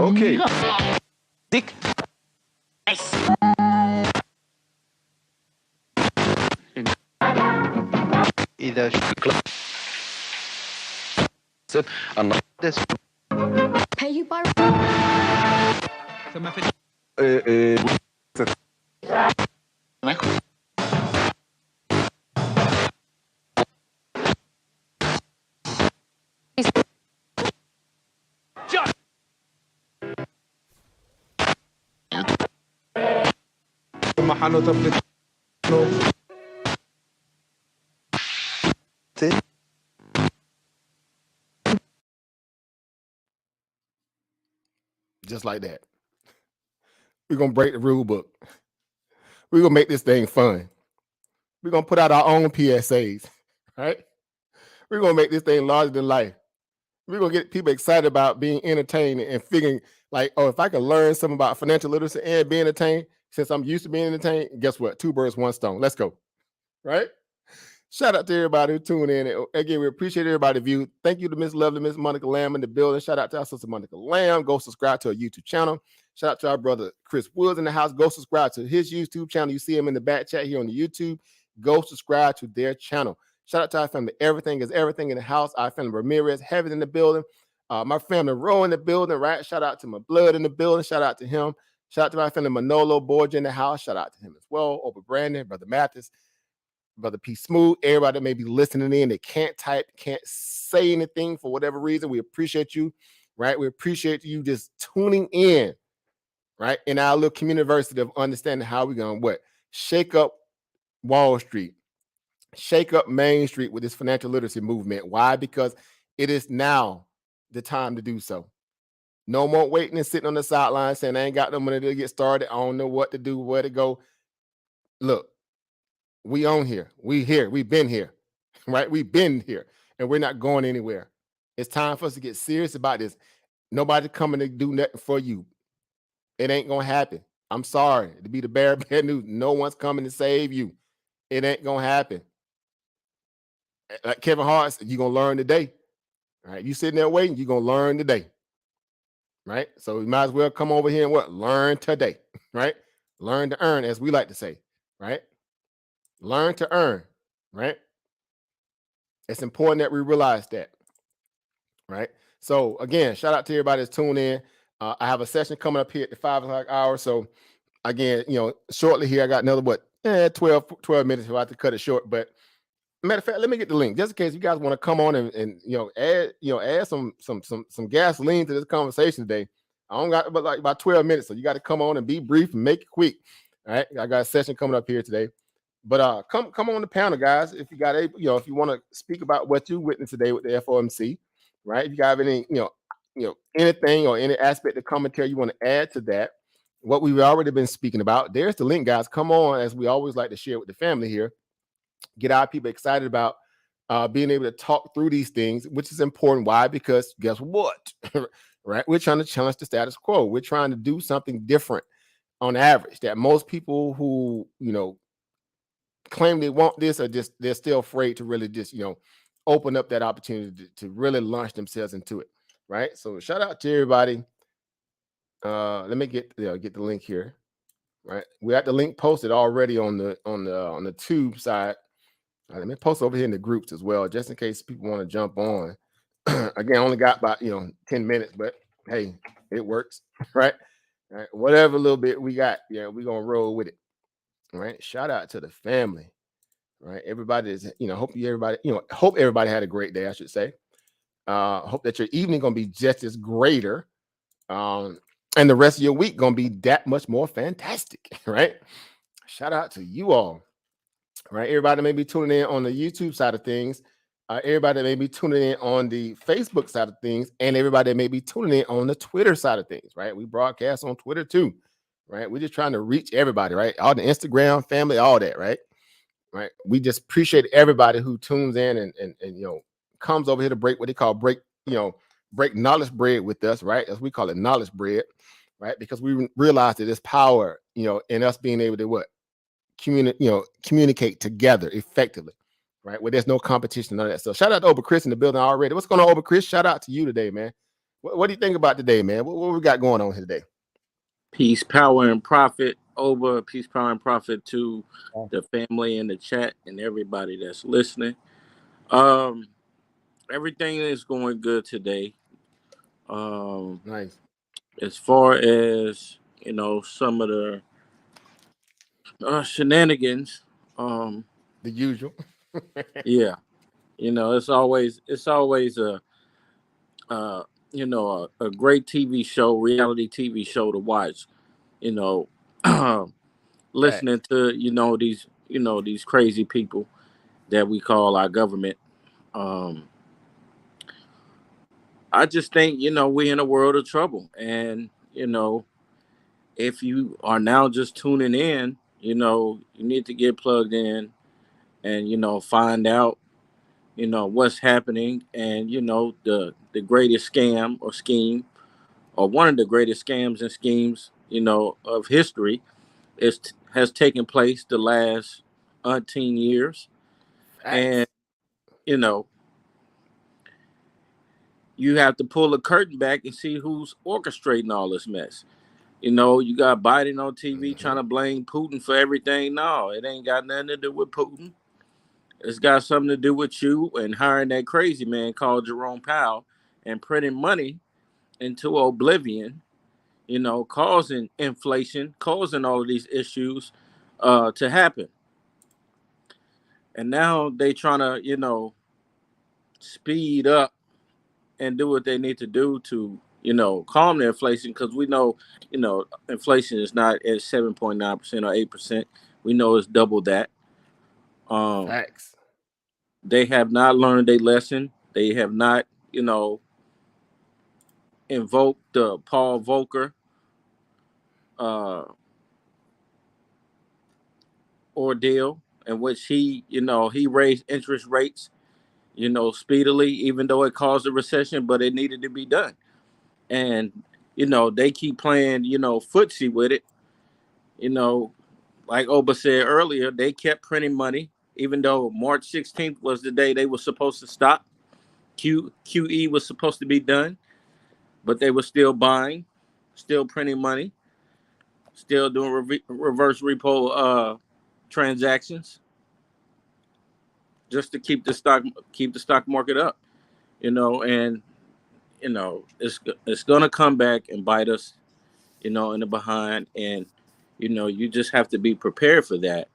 S2: Okay. Dick.
S3: Nice.
S2: إذا this
S3: Pay you by.
S1: Just like that. We're going to break the rule book. We're going to make this thing fun. We're going to put out our own PSAs, right? We're going to make this thing larger than life. We're going to get people excited about being entertained and figuring like, oh, if I can learn something about financial literacy and be entertained, since I'm used to being entertained, guess what? 2 birds, 1 stone. Let's go, right? Shout out to everybody who tuned in. Again, we appreciate everybody's view. Thank you to Miss Lovely, Miss Monica Lamb in the building. Shout out to our sister Monica Lamb. Go subscribe to our YouTube channel. Shout out to our brother Chris Woods in the house. Go subscribe to his YouTube channel. You see him in the back chat here on the YouTube. Go subscribe to their channel. Shout out to our family. Everything is everything in the house. Our family Ramirez, Heaven in the building. My family Rowe in the building, right? Shout out to my blood in the building. Shout out to him. Shout out to my family Manolo Borgia in the house. Shout out to him as well. Over Brandon, Brother Mathis, Brother P Smooth, everybody that may be listening in, they can't type, can't say anything for whatever reason. We appreciate you, right? We appreciate you just tuning in, right? In our little community of understanding how we're going to what? Shake up Wall Street, shake up Main Street with this financial literacy movement. Why? Because it is now the time to do so. No more waiting and sitting on the sideline saying, I ain't got no money to get started. I don't know what to do, where to go. Look, we on here. We here. We've been here, right? We've been here, and we're not going anywhere. It's time for us to get serious about this. Nobody coming to do nothing for you. It ain't gonna happen. I'm sorry to be the bearer of bad news. No one's coming to save you. It ain't gonna happen. Like Kevin Hart said, you're gonna learn today. All right, you sitting there waiting, you're gonna learn today. Right? So you might as well come over here and what? Learn today, right? Learn to earn, as we like to say, right? Learn to earn, right? It's important that we realize that, right? So again, shout out to everybody that's tuned in. I have a session coming up here at the 5 o'clock hour. So again, shortly here, I got another 12 minutes if I have to cut it short. But matter of fact, let me get the link just in case you guys want to come on and add some gasoline to this conversation today. I don't got but like about 12 minutes, so you got to come on and be brief and make it quick. All right, I got a session coming up here today. But come on the panel, guys. If you got if you want to speak about what you witnessed today with the FOMC, right? If you got any, anything or any aspect of commentary you want to add to that, what we've already been speaking about, there's the link, guys. Come on, as we always like to share with the family here. Get our people excited about being able to talk through these things, which is important. Why? Because guess what? Right? We're trying to challenge the status quo. We're trying to do something different on average that most people who, claim they want this are just, they're still afraid to really just, open up that opportunity to really launch themselves into it. Right. So shout out to everybody. Let me get the link here. Right. We got the link posted already on the tube side. Let me post over here in the groups as well, just in case people want to jump on. Again, I only got about 10 minutes, but hey, it works, right? All right, whatever little bit we got, we're gonna roll with it. All right. Shout out to the family. Right. Everybody is, hope everybody had a great day, I should say. Hope that your evening gonna be just as greater. And the rest of your week gonna be that much more fantastic, right? Shout out to you all. Right, everybody may be tuning in on the YouTube side of things, everybody may be tuning in on the Facebook side of things, and everybody may be tuning in on the Twitter side of things. Right, we broadcast on Twitter too. Right, we're just trying to reach everybody. Right, all the Instagram family, all that. Right, we just appreciate everybody who tunes in and comes over here to break what they call break knowledge bread with us. Right, as we call it, knowledge bread. Right, because we realize that there's power in us being able to what communicate together effectively, right? Where there's no competition, none of that stuff. Shout out to Ober Chris in the building already. What's going on, Ober Chris? Shout out to you today, man. What do you think about today, man? What we got going on here today?
S4: Peace, power, and profit. Over peace, power, and profit to the family in the chat and everybody that's listening. Everything is going good today.
S1: Nice.
S4: As far as some of the shenanigans,
S1: the usual.
S4: yeah, it's always a a great TV show, reality TV show to watch. Listening to these crazy people that we call our government. I just think we're in a world of trouble, and if you are now just tuning in, you need to get plugged in and find out what's happening, and the greatest scam or scheme, or one of the greatest scams and schemes of history has taken place the last 10 years. And you have to pull the curtain back and see who's orchestrating all this mess. You got Biden on TV trying to blame Putin for everything. No, it ain't got nothing to do with Putin. It's got something to do with you and hiring that crazy man called Jerome Powell and printing money into oblivion, causing inflation, causing all of these issues to happen. And now they trying to, speed up and do what they need to do to, calm the inflation because we know, inflation is not at 7.9% or 8%. We know it's double that. Um,
S1: Facts.
S4: they have not learned a lesson. They have not, invoked the Paul Volcker uh, ordeal in which he raised interest rates, speedily, even though it caused a recession, but it needed to be done. And, they keep playing, footsie with it. You know, like Oba said earlier, they kept printing money, even though March 16th was the day they were supposed to stop. QE was supposed to be done, but they were still buying, still printing money, still doing reverse repo transactions just to keep the stock market up. And it's gonna come back and bite us, in the behind, and you just have to be prepared for that,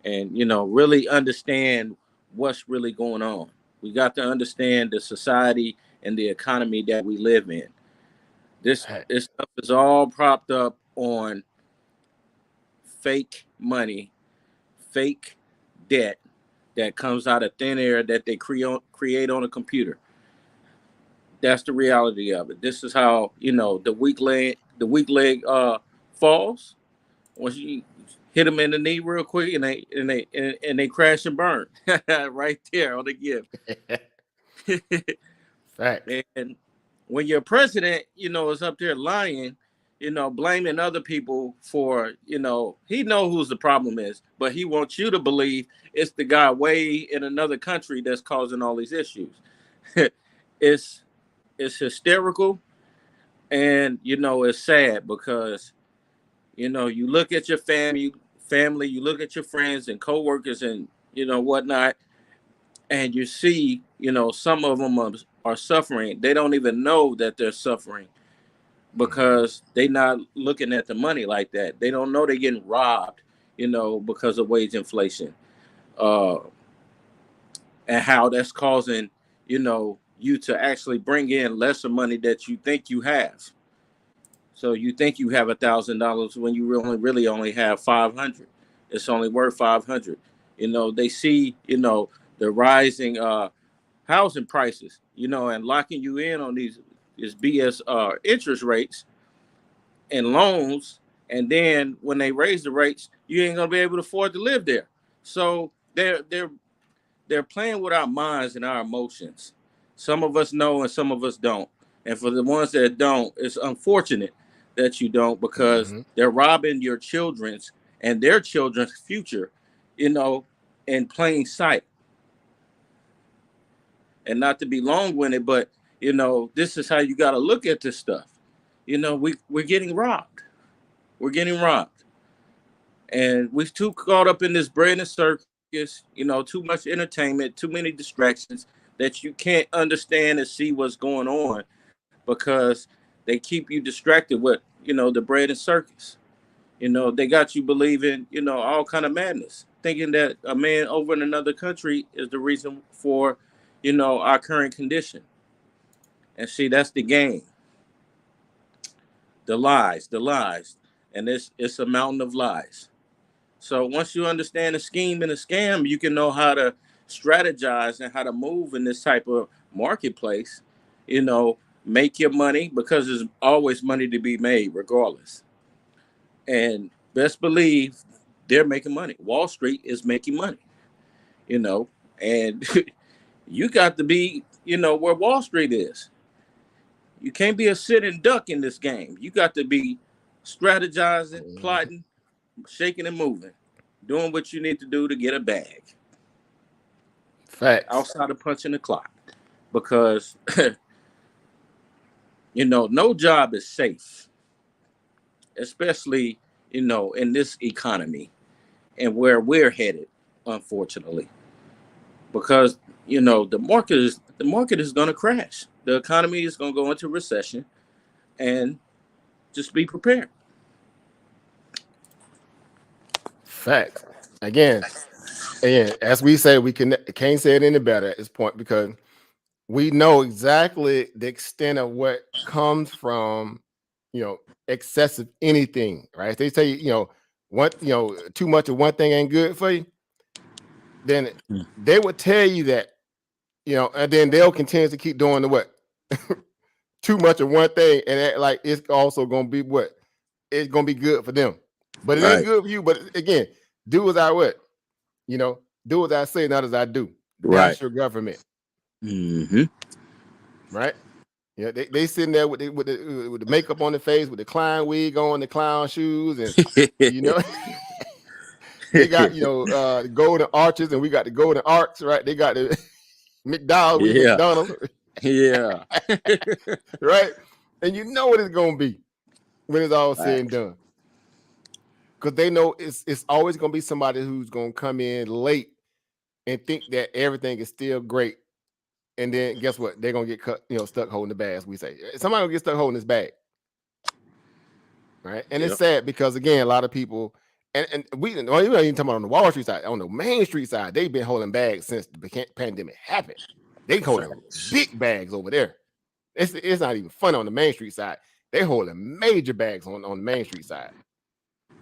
S4: and really understand what's really going on. We got to understand the society and the economy that we live in. This stuff is all propped up on fake money, fake debt that comes out of thin air that they create on a computer. That's the reality of it. This is how the weak leg falls. Once you hit them in the knee real quick, and they crash and burn right there on the gift.
S1: Facts.
S4: And when your president, is up there lying, blaming other people for, he know who's the problem is, but he wants you to believe it's the guy way in another country that's causing all these issues. it's it's hysterical, and it's sad because you look at your family, you look at your friends and coworkers and whatnot, and you see, some of them are suffering. They don't even know that they're suffering because they're not looking at the money like that. They don't know they're getting robbed, because of wage inflation, uh, and how that's causing, you to actually bring in lesser money that you think you have. So you think you have $1,000 when you really only have 500. It's only worth 500. They see, the rising housing prices, and locking you in on these BS interest rates and loans. And then when they raise the rates, you ain't gonna be able to afford to live there. So they're playing with our minds and our emotions. Some of us know and some of us don't. And for the ones that don't, it's unfortunate that you don't, because they're robbing your children's and their children's future, in plain sight. And not to be long-winded, but this is how you got to look at this stuff. We're getting robbed. We're getting robbed. And we're too caught up in this bread and circus, too much entertainment, too many distractions that you can't understand and see what's going on because they keep you distracted with, the bread and circus. They got you believing, all kind of madness, thinking that a man over in another country is the reason for, our current condition. And see, that's the game. The lies. And it's a mountain of lies. So once you understand the scheme and the scam, you can know how to strategize and how to move in this type of marketplace, make your money, because there's always money to be made regardless. And best believe they're making money. Wall Street is making money, and you got to be, where Wall Street is. You can't be a sitting duck in this game. You got to be strategizing, plotting, shaking and moving, doing what you need to do to get a bag.
S1: Facts.
S4: Outside of punching the clock. Because, no job is safe, especially, in this economy and where we're headed, unfortunately. because the market is going to crash. The economy is going to go into recession, and just be prepared.
S1: Facts. Again, as we say, we can't say it any better at this point because we know exactly the extent of what comes from, excessive anything, right? If they say, too much of one thing ain't good for you, then they would tell you that, and then they'll continue to keep doing the what? Too much of one thing, and act like it's also gonna be what? It's gonna be good for them. But it ain't good for you. But again, do as I what? Do as I say, not as I do. That's your government.
S4: Mm-hmm.
S1: Right? Yeah, they sitting there with the makeup on the face, with the clown wig on, the clown shoes, and they got the golden arches, and we got the golden arcs, right? They got the McDonald, we McDonald,
S4: yeah,
S1: right? And you know what it's gonna be when it's all said and done, because they know it's always gonna be somebody who's gonna come in late and think that everything is still great. And then guess what? They're gonna get cut, stuck holding the bag, as we say. Somebody gonna get stuck holding this bag. Right. And it's sad because again, a lot of people and we don't even talking about on the Wall Street side, on the Main Street side, they've been holding bags since the pandemic happened. They holding big bags over there. It's not even fun on the Main Street side. They holding major bags on the Main Street side.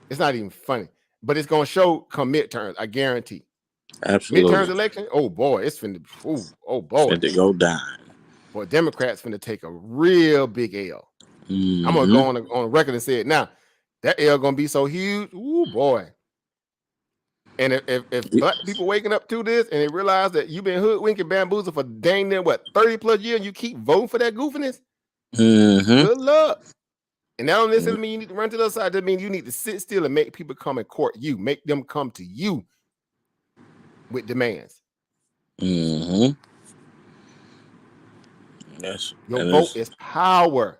S1: It's not even funny, but it's gonna show come midterms, I guarantee.
S4: Absolutely.
S1: Midterms election, oh boy, it's finna, oh boy,
S4: finna go down.
S1: Boy, Democrats finna take a real big L.
S4: Mm-hmm.
S1: I'm gonna go on record and say it now. That L gonna be so huge, ooh boy. And if black people waking up to this and they realize that you've been hoodwinking bamboozled for dang near 30 plus years, and you keep voting for that goofiness, good luck. And that don't necessarily mean you need to run to the other side. That means you need to sit still and make people come and court you, make them come to you with demands.
S4: Mm-hmm. Yes.
S1: Your vote is power.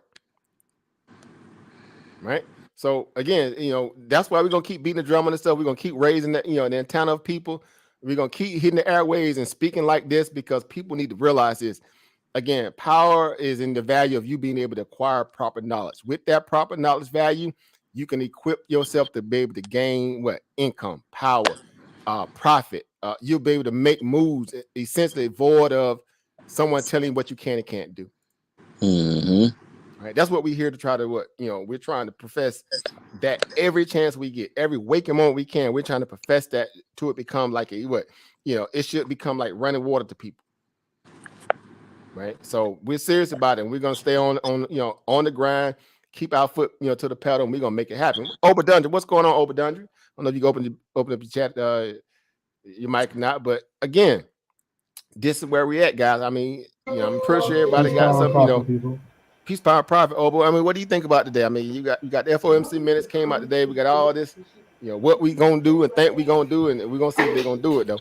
S1: Right? So again, that's why we're gonna keep beating the drum on this stuff. We're gonna keep raising the antenna of people. We're gonna keep hitting the airways and speaking like this because people need to realize this. Again, power is in the value of you being able to acquire proper knowledge. With that proper knowledge value, you can equip yourself to be able to gain what? Income, power, profit. You'll be able to make moves essentially void of someone telling you what you can and can't do.
S4: Mm-hmm.
S1: Right? That's what we're here to try to we're trying to profess that every chance we get, every waking moment we can, we're trying to profess that to it become like it should become like running water to people. Right. So we're serious about it. And we're gonna stay on the grind, keep our foot to the pedal, and we're gonna make it happen. Obadundra, what's going on, Obadundra? I don't know if you can open up your chat, you might not, but again, this is where we at, guys. I mean, I'm pretty sure everybody got something, peace, power, profit. Obo, I mean, what do you think about today? I mean, you got the FOMC minutes came out today. We got all this, what we gonna do and think we gonna do, and we're gonna see if they're gonna do it though.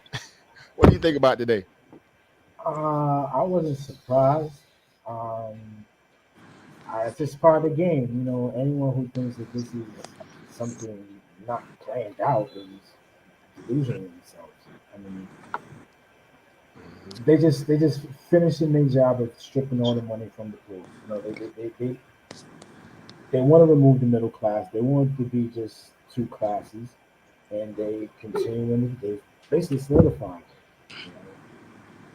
S1: What do you think about today?
S5: I wasn't surprised. It's just part of the game. Anyone who thinks that this is something not planned out is delusional themselves. I mean, they just finishing their job of stripping all the money from the pool. They want to remove the middle class. They want it to be just two classes, and they continue. They basically solidifying it.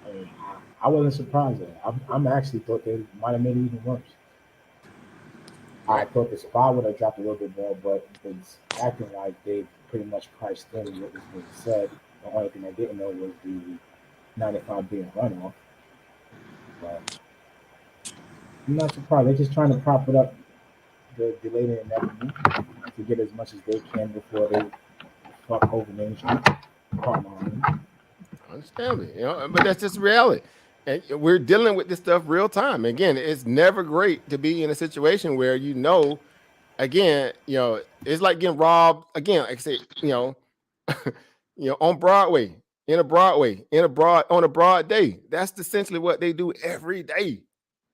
S5: I mean, I wasn't surprised at it. I'm actually thought they might have made it even worse. I thought the SPY would have dropped a little bit more, but it's acting like they pretty much priced in what was being said. The only thing I didn't know was the 95 being runoff. But I'm not surprised. They're just trying to prop it up, the delayed inevitable, to get as much as they can before they fuck over Main Street.
S1: Understand me, but that's just reality. And we're dealing with this stuff real time. Again, it's never great to be in a situation where again, it's like getting robbed again. Like I say, on Broadway, on a broad day. That's essentially what they do every day.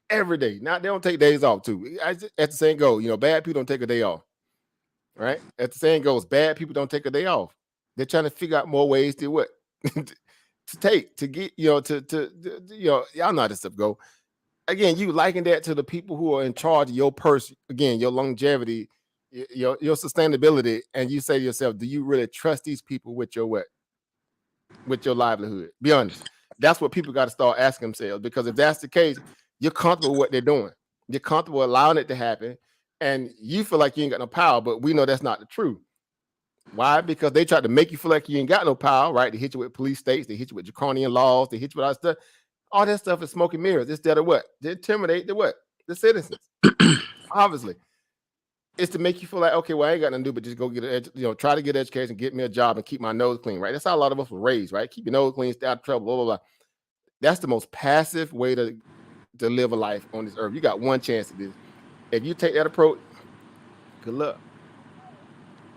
S1: Every day. Now they don't take days off too. At the saying goes, bad people don't take a day off. Right? At the saying goes, bad people don't take a day off. They're trying to figure out more ways to what to take to get, y'all know how this stuff go. Again, you liken that to the people who are in charge of your purse, again, your longevity, your sustainability, and you say to yourself, do you really trust these people with your what? With your livelihood? Be honest. That's what people got to start asking themselves, because if that's the case, you're comfortable with what they're doing. You're comfortable allowing it to happen, and you feel like you ain't got no power, but we know that's not the truth. Why? Because they try to make you feel like you ain't got no power, right? They hit you with police states, they hit you with draconian laws, they hit you with all that stuff. All that stuff is smoke and mirrors. Instead of what? To intimidate the what? The citizens. Obviously. It's to make you feel like, okay, well, I ain't got nothing to do but just go get try to get education, get me a job, and keep my nose clean, right? That's how a lot of us were raised, right? Keep your nose clean, stay out of trouble, blah, blah, blah. That's the most passive way to live a life on this earth. You got one chance at this. If you take that approach, good luck.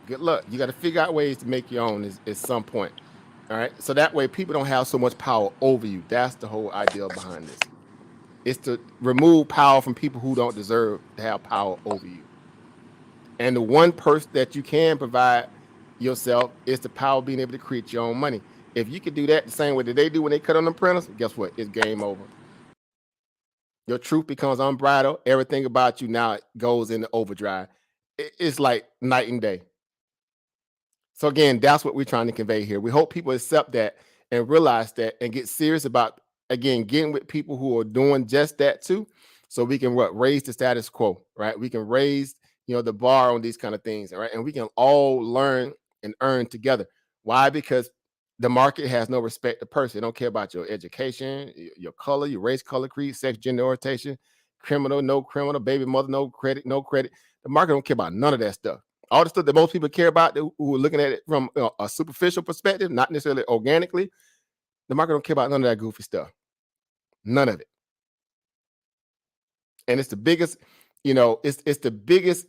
S1: Good luck. You got to figure out ways to make your own at some point. All right. So that way people don't have so much power over you. That's the whole idea behind this. It's to remove power from people who don't deserve to have power over you. And the one person that you can provide yourself is the power of being able to create your own money. If you can do that the same way that they do when they cut on the printers, guess what? It's game over. Your truth becomes unbridled. Everything about you now goes into overdrive. It's like night and day. So again, that's what we're trying to convey here. We hope people accept that and realize that and get serious about, again, getting with people who are doing just that too. So we can raise the status quo, right? We can raise, the bar on these kind of things, right? And we can all learn and earn together. Why? Because the market has no respect to person. They don't care about your education, your color, your race, color, creed, sex, gender, orientation, criminal, no criminal, baby mother, no credit, no credit. The market don't care about none of that stuff. All the stuff that most people care about, who are looking at it from a superficial perspective, not necessarily organically, the market don't care about none of that goofy stuff. None of it. And it's the biggest, it's the biggest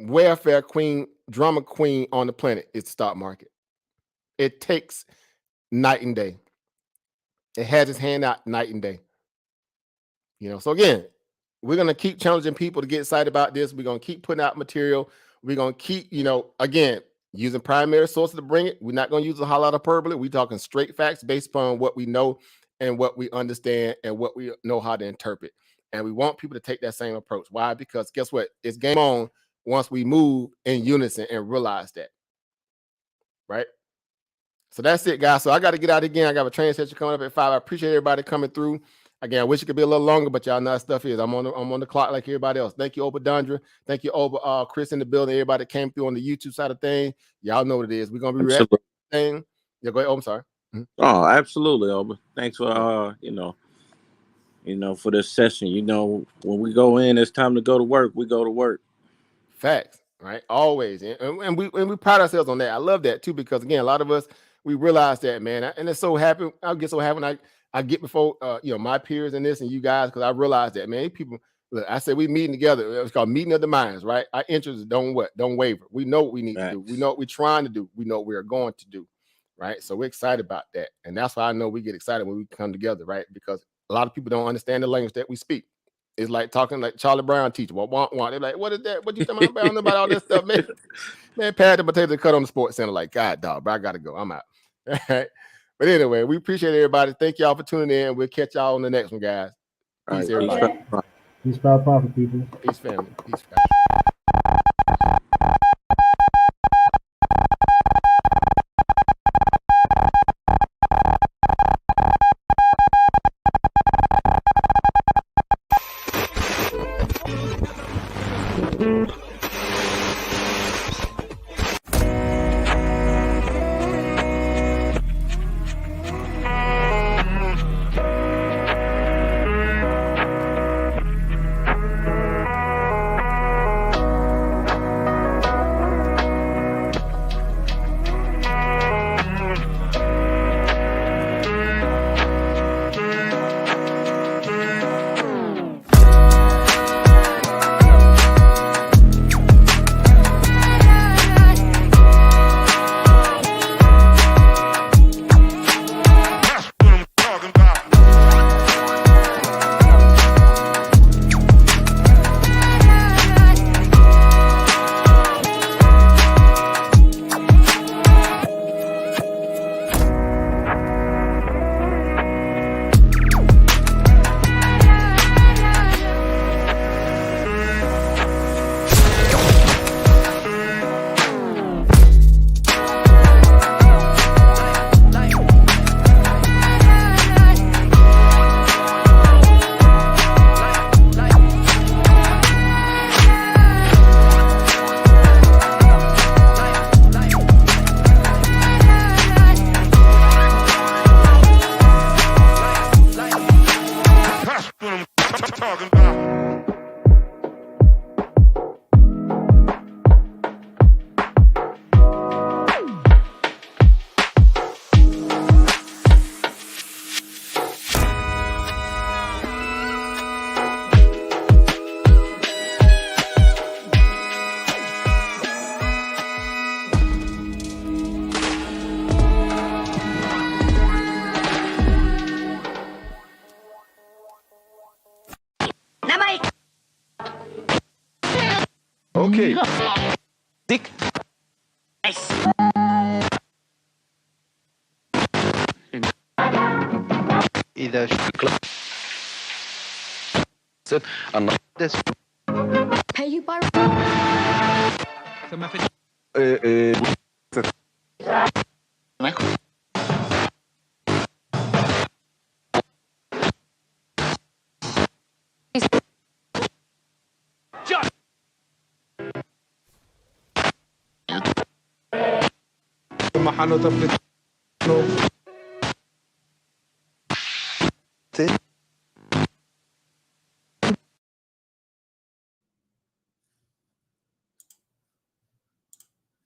S1: welfare queen, drama queen on the planet. It's the stock market. It takes night and day. It has its hand out night and day. So again, we're going to keep challenging people to get excited about this. We're going to keep putting out material. We're going to keep, again, using primary sources to bring it. We're not going to use a whole lot of hyperbole. We're talking straight facts based upon what we know and what we understand and what we know how to interpret. And we want people to take that same approach. Why? Because guess what? It's game on once we move in unison and realize that. Right? So that's it, guys. So I got to get out again. I got a training session coming up at 5. I appreciate everybody coming through. Again, I wish it could be a little longer, but y'all know that stuff is. I'm on the clock like everybody else. Thank you, Obadandra. Thank you, Chris in the building. Everybody that came through on the YouTube side of things. Y'all know what it is. We're gonna be reacting. Yeah, go ahead. Oh, I'm sorry.
S4: Mm-hmm. Oh, absolutely, Oba. Thanks for for this session. When we go in, it's time to go to work. We go to work.
S1: Facts, right? Always, and we pride ourselves on that. I love that too, because again, a lot of us, we realize that, man, and it's so happy. I get so happy when I get before my peers in this and you guys, because I realize that, man, people, look, I said we meeting together. It's called meeting of the minds, right? Our interests don't waver. We know what we need to do. We know what we're trying to do. We know what we're going to do, right? So we're excited about that, and that's why I know we get excited when we come together, right? Because a lot of people don't understand the language that we speak. It's like talking like Charlie Brown teacher. They're like, what is that? What you talking about? About all this stuff, man? Man, pad the potato cut on the sports center. Like, God, dog, bro, I gotta go. I'm out. All right. But anyway, we appreciate everybody. Thank y'all for tuning in. We'll catch y'all on the next one, guys. Peace, everybody.
S5: Peace, power, profit, people.
S1: Peace, family. Peace, family.
S2: اوكي ديك اذا
S3: Pay you by
S2: ثم في
S6: محل تفلت